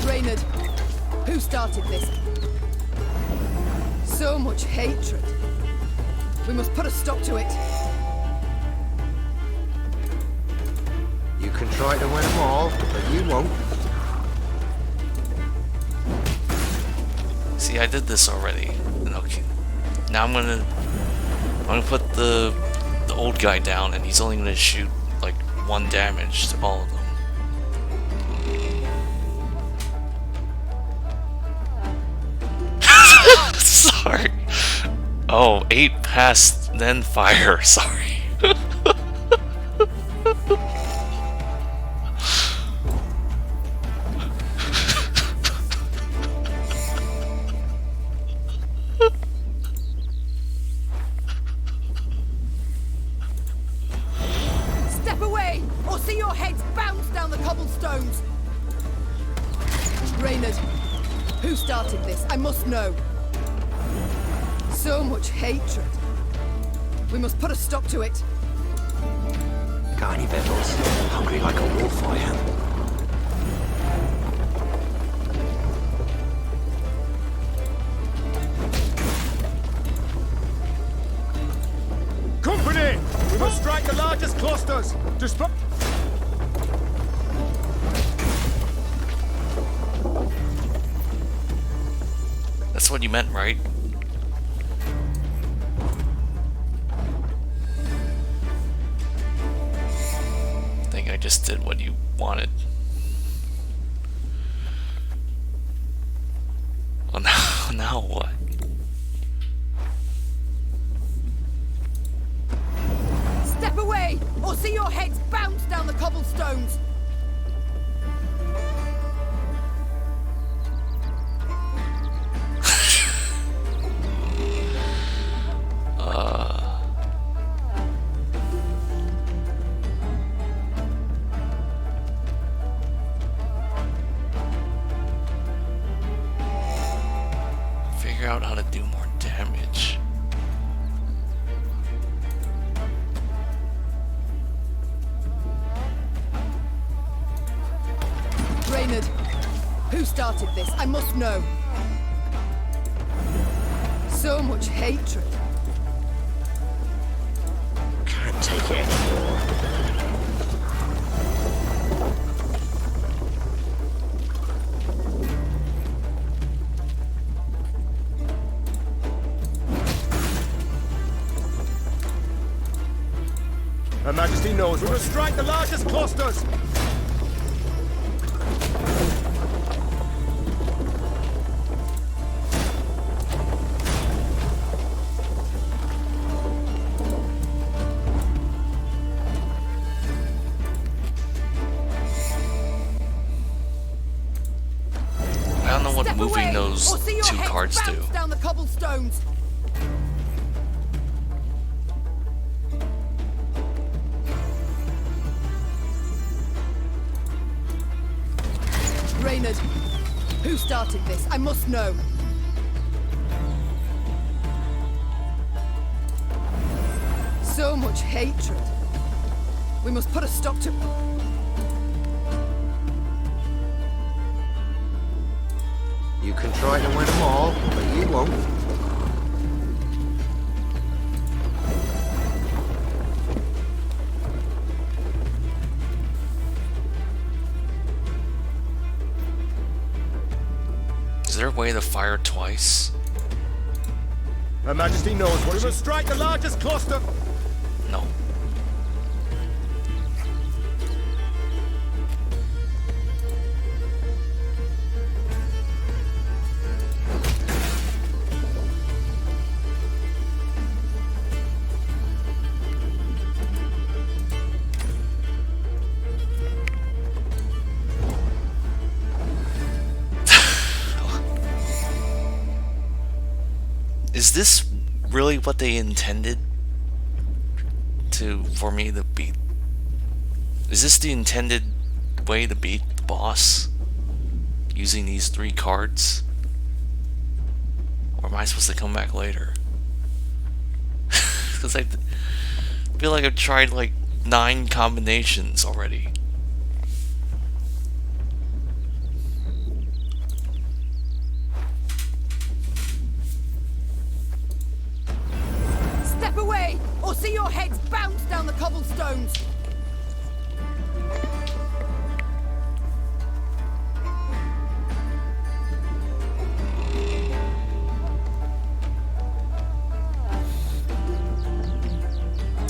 Reynard, who started this? So much hatred. We must put a stop to it. You can try to win them all, but you won't. See, I did this already. Okay. Now I'm gonna put the old guy down, and he's only gonna shoot like 1 damage to all of them. Sorry. Oh, 8 past, then fire. Sorry. Step away, or see your heads bounce down the cobblestones. Reynard, who started this? I must know. So much hatred. We must put a stop to it. Got any victuals? Hungry like a wolf, I am. Company! We must strike the largest clusters! Disperse... That's what you meant, right? I think I just did what you wanted. Well, now what? Step away, or see your heads bounce down the cobblestones. Figure out how to do more damage. Reynard, who started this? I must know. So much hatred. Can't take it anymore. knows. We must strike the largest clusters. I don't know what moving those or see your two head cards do. bounce down the cobblestones. Reynard, who started this? I must know. So much hatred. We must put a stop to... You can try to win them all, but you won't. Is there a way to fire twice? Her Majesty knows what. We must strike the largest cluster. No. Is this really what they intended for me to beat? Is this the intended way to beat the boss? Using these 3 cards? Or am I supposed to come back later? Because I feel like I've tried like 9 combinations already. Step away, or see your heads bounce down the cobblestones.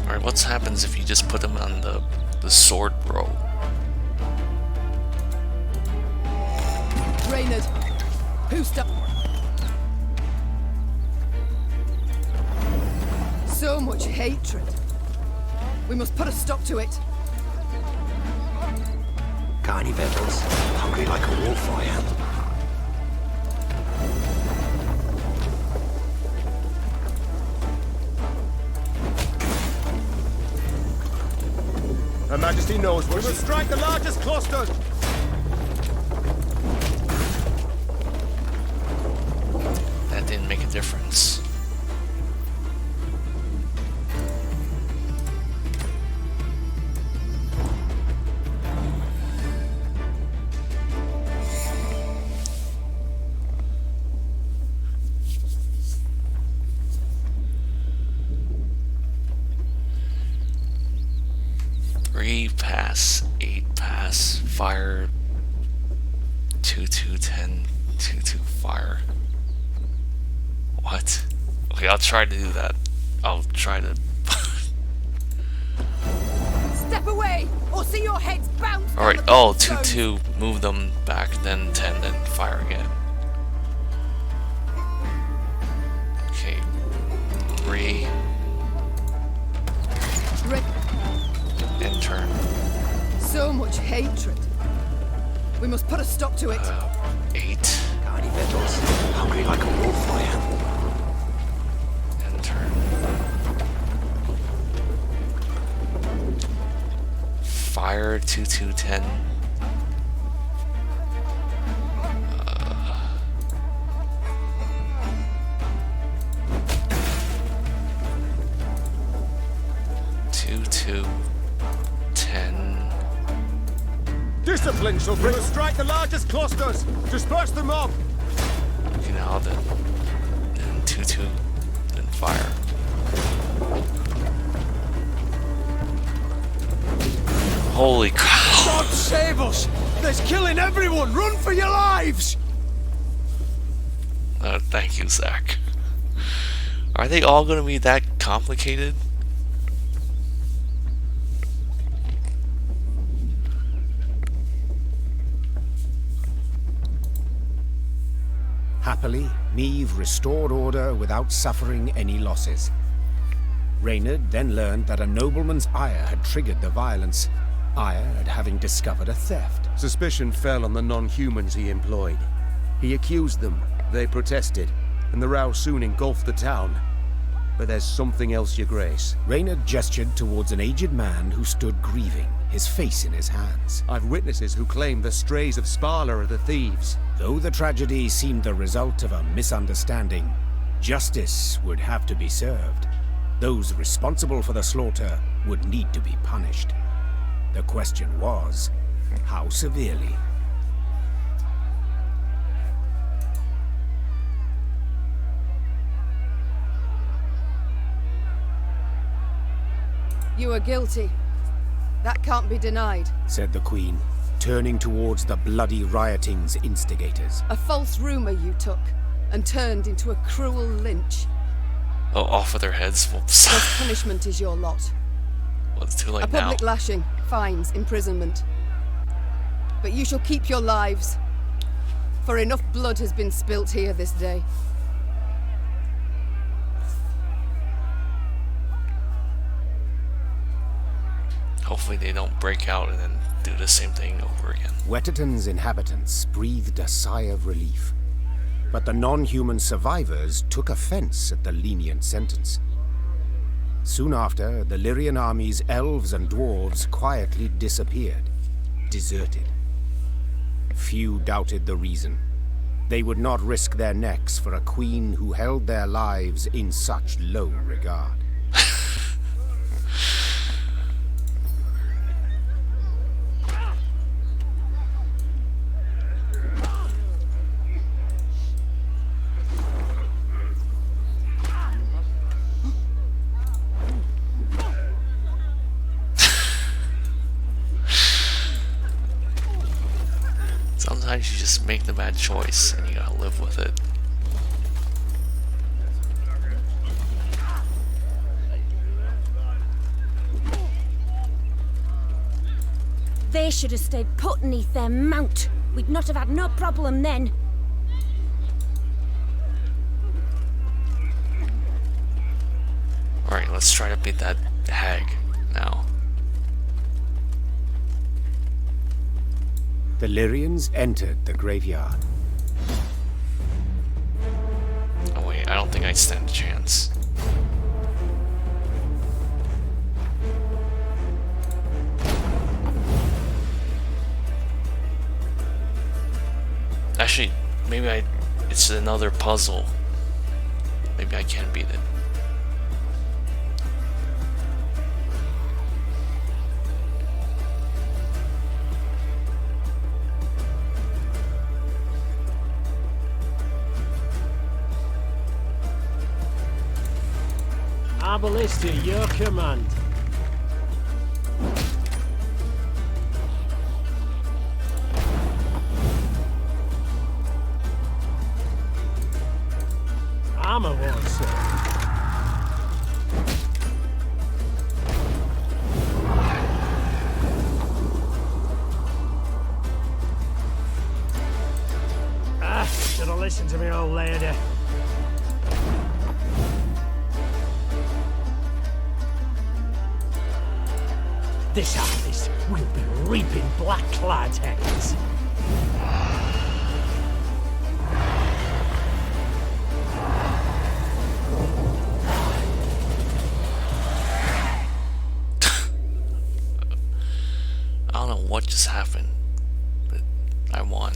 Alright, what happens if you just put them on the sword row? Reynard, who So much hatred. We must put a stop to it. Carny Bettles, hungry like a wolf I am. Her Majesty knows what. We must strike the largest clusters. That didn't make a difference. Pass, 8 pass, fire, 2-2, 10, 2-2, fire. What? Okay, I'll try to do that. I'll try to... Step away, or see your heads bounce. Alright, oh, 2-2, move them back, then 10, then fire again. Okay, 3. And turn. So much hatred. We must put a stop to it. 8. Carny Bettles, hungry like a wolf I am. And turn. Fire, 2-2, 10. 2-2, 10. Discipline shall bring us strike the largest clusters. Disperse the mob. Okay, now then 2-2, then fire. Holy cow! God save us! There's killing everyone! Run for your lives! Thank you, Zach. Are they all gonna be that complicated? Happily, Niamh restored order without suffering any losses. Reynard then learned that a nobleman's ire had triggered the violence, ire at having discovered a theft. Suspicion fell on the non-humans he employed. He accused them, they protested, and the row soon engulfed the town. But there's something else, Your Grace. Reynard gestured towards an aged man who stood grieving, his face in his hands. I've witnesses who claim the strays of Sparla are the thieves. Though the tragedy seemed the result of a misunderstanding, justice would have to be served. Those responsible for the slaughter would need to be punished. The question was, how severely? You are guilty. That can't be denied, said the Queen, turning towards the bloody rioting's instigators. A false rumor you took, and turned into a cruel lynch. Oh, off with their heads. Whoops. Thus punishment is your lot. Well, it's too late now. A public lashing, fines, imprisonment. But you shall keep your lives, for enough blood has been spilt here this day. Hopefully they don't break out and then do the same thing over again. Wetterton's inhabitants breathed a sigh of relief. But the non-human survivors took offense at the lenient sentence. Soon after, the Lyrian army's elves and dwarves quietly disappeared, deserted. Few doubted the reason. They would not risk their necks for a queen who held their lives in such low regard. Sometimes you just make the bad choice and you gotta live with it. They should have stayed put beneath their mount. We'd not have had no problem then. Alright, let's try to beat that hag now. The Lyrians entered the graveyard. Oh wait, I don't think I stand a chance. Actually, maybe it's another puzzle. Maybe I can beat it. Ballista, your command. Armor ward, sir. Should have listened to me, old lady. This harvest will be reaping black-clad heads. I don't know what just happened, but I won.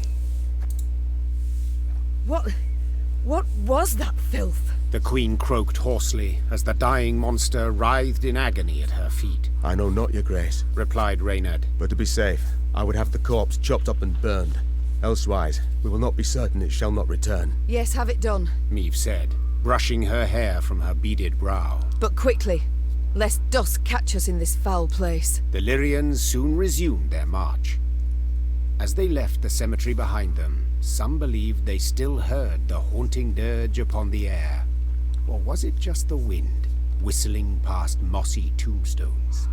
What was that filth? The Queen croaked hoarsely as the dying monster writhed in agony at her feet. I know not, Your Grace, replied Reynard. But to be safe, I would have the corpse chopped up and burned. Elsewise, we will not be certain it shall not return. Yes, have it done, Niamh said, brushing her hair from her beaded brow. But quickly, lest dusk catch us in this foul place. The Lyrians soon resumed their march. As they left the cemetery behind them, some believed they still heard the haunting dirge upon the air. Or was it just the wind, whistling past mossy tombstones?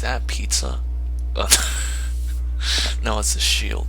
that pizza? No, it's a shield.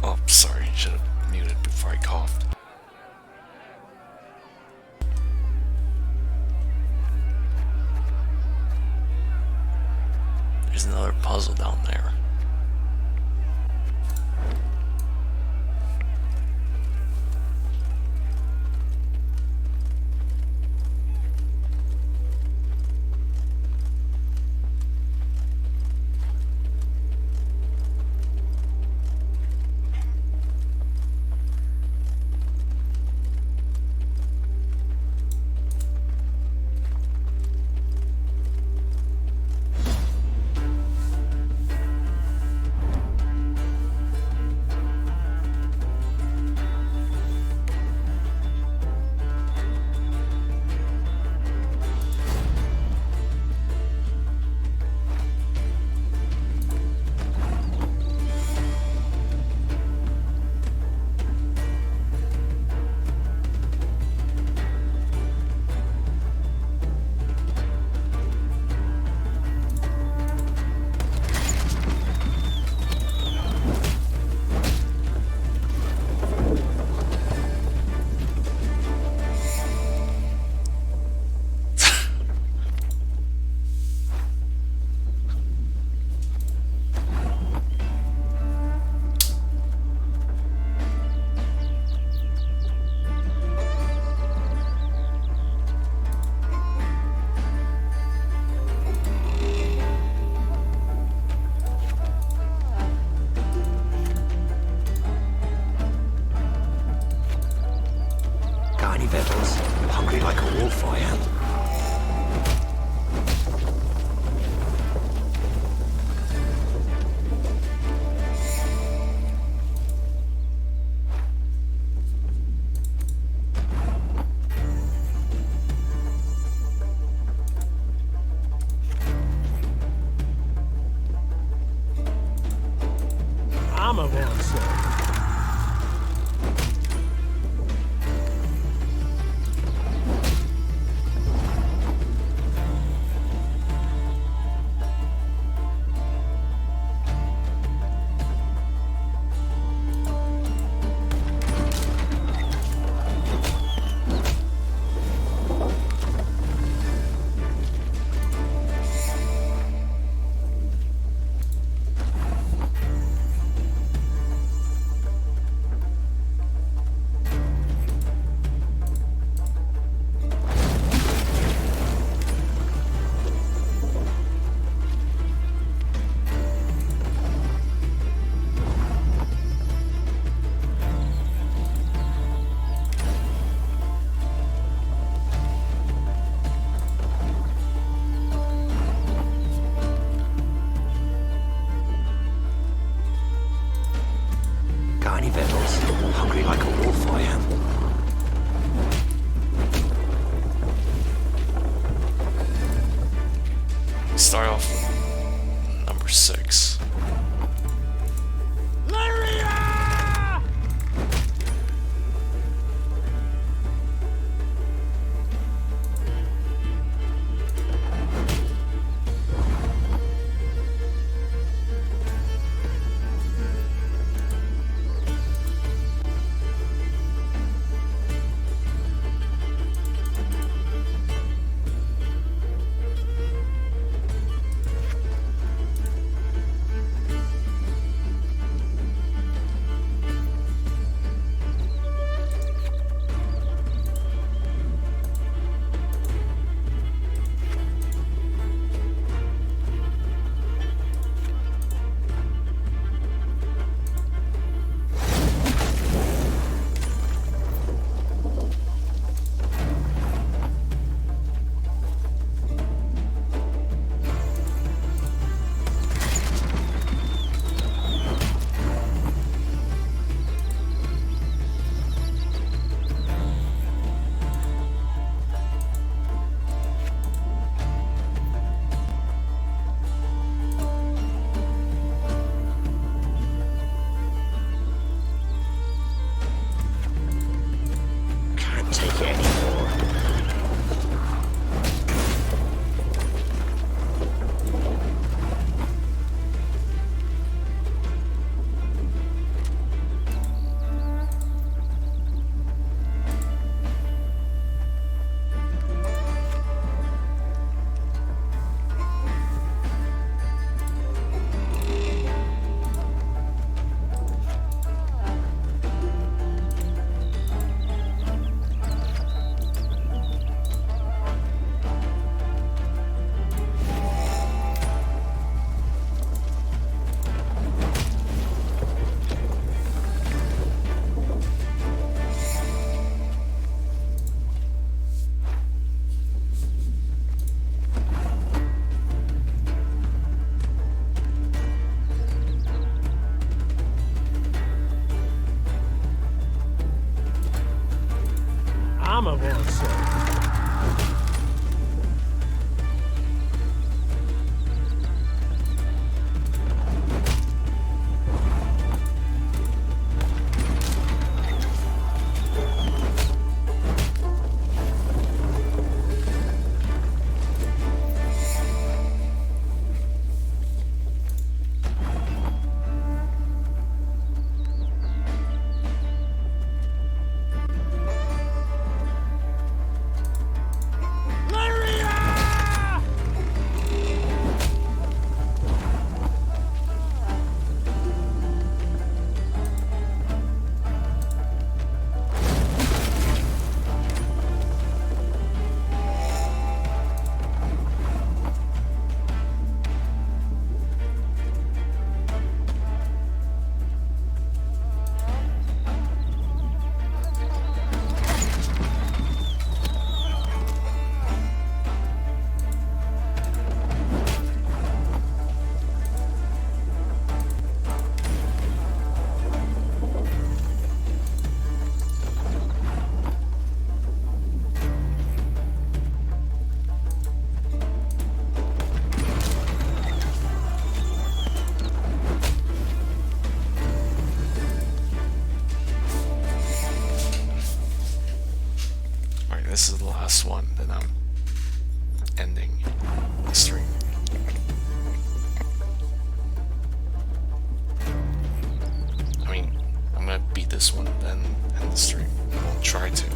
Oh, sorry, should have muted before I coughed. There's another puzzle down there. Vettles, hungry like a wolf I am. Armor won't serve. Armor won't serve. This is the last one that I'm ending the stream. I mean, I'm gonna beat this one, then end the stream. I'll try to.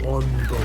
One boat.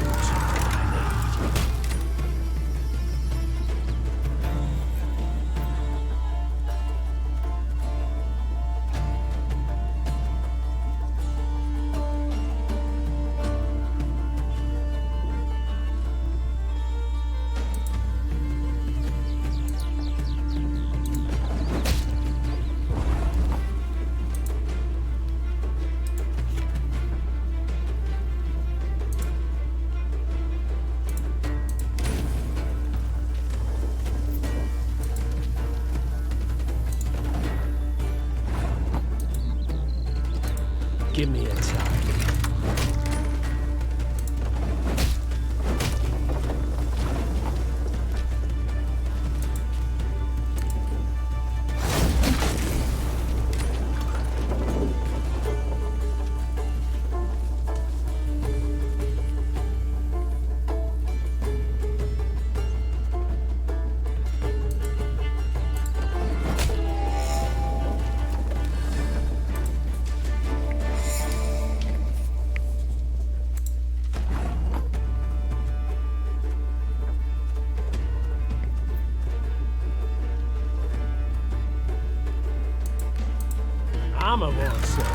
Give me a time. Armor won't serve.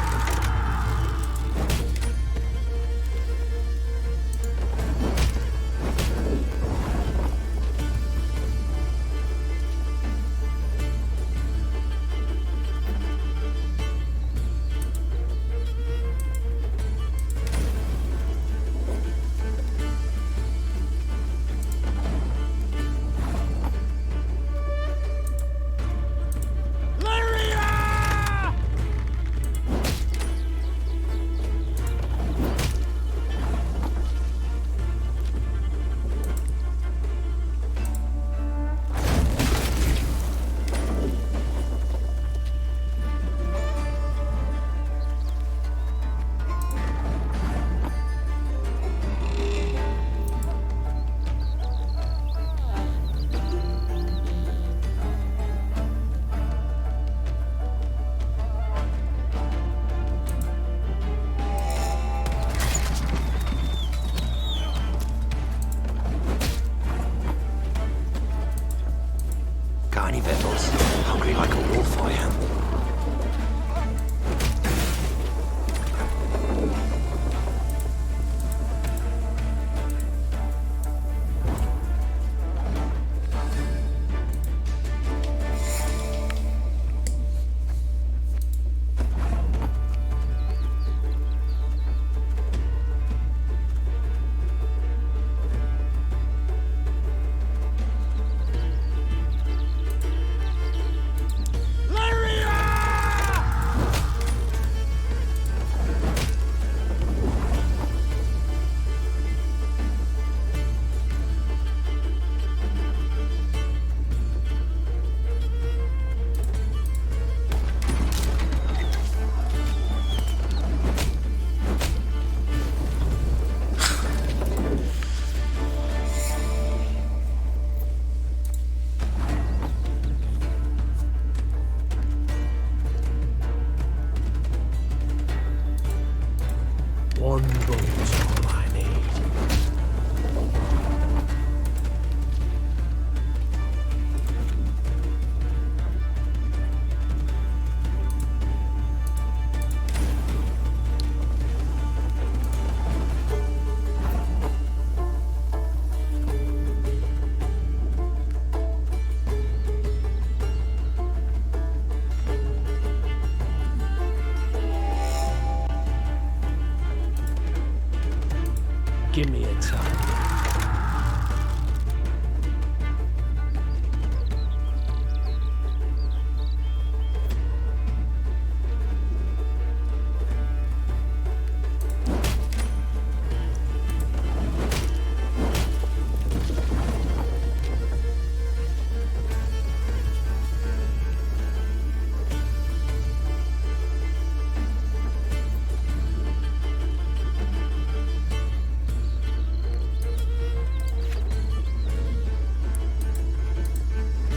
One bullet's all I need. Give me a time.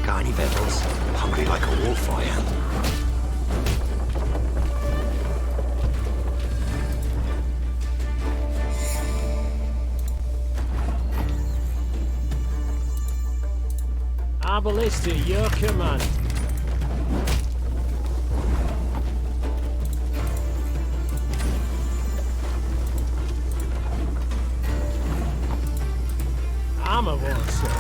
Got any victuals? Hungry like a wolf, I am. Our ballista, your command. Armor won't serve.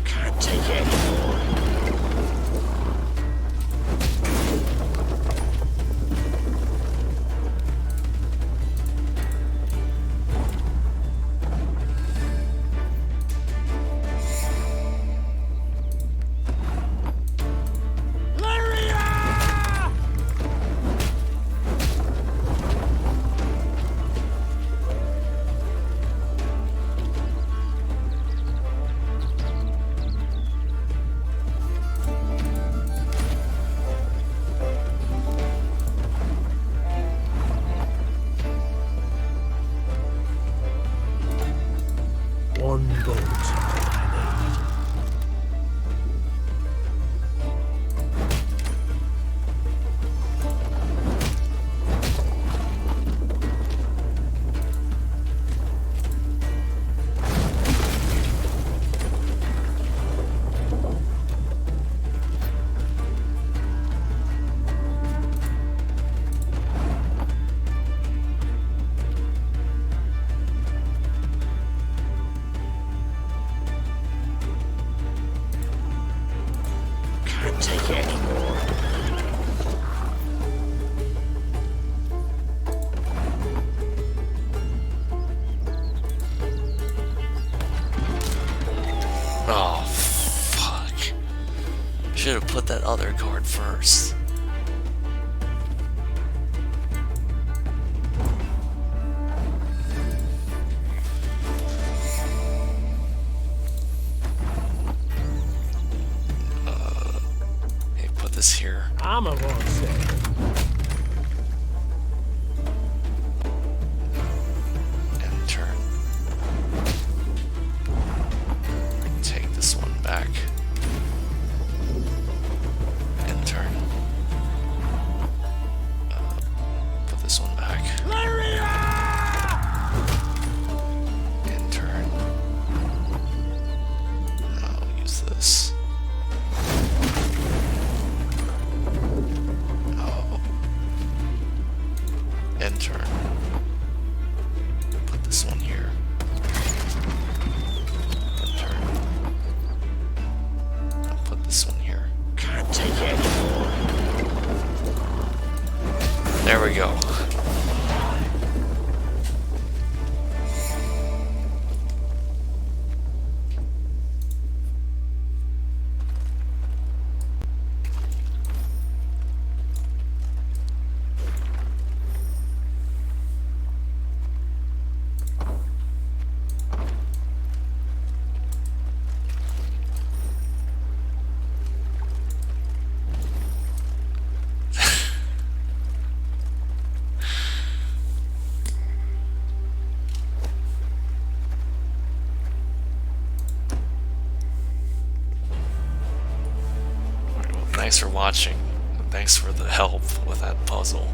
Can't take it anymore. One bolt, all I need. Can't take it anymore. Oh, fuck. Should have put that other card first. Hey, put this here. Armor won't serve. And turn. Take this one back. And turn. Put this one back. And turn. I'll use this. Oh. thanks for watching. Thanks for the help with that puzzle.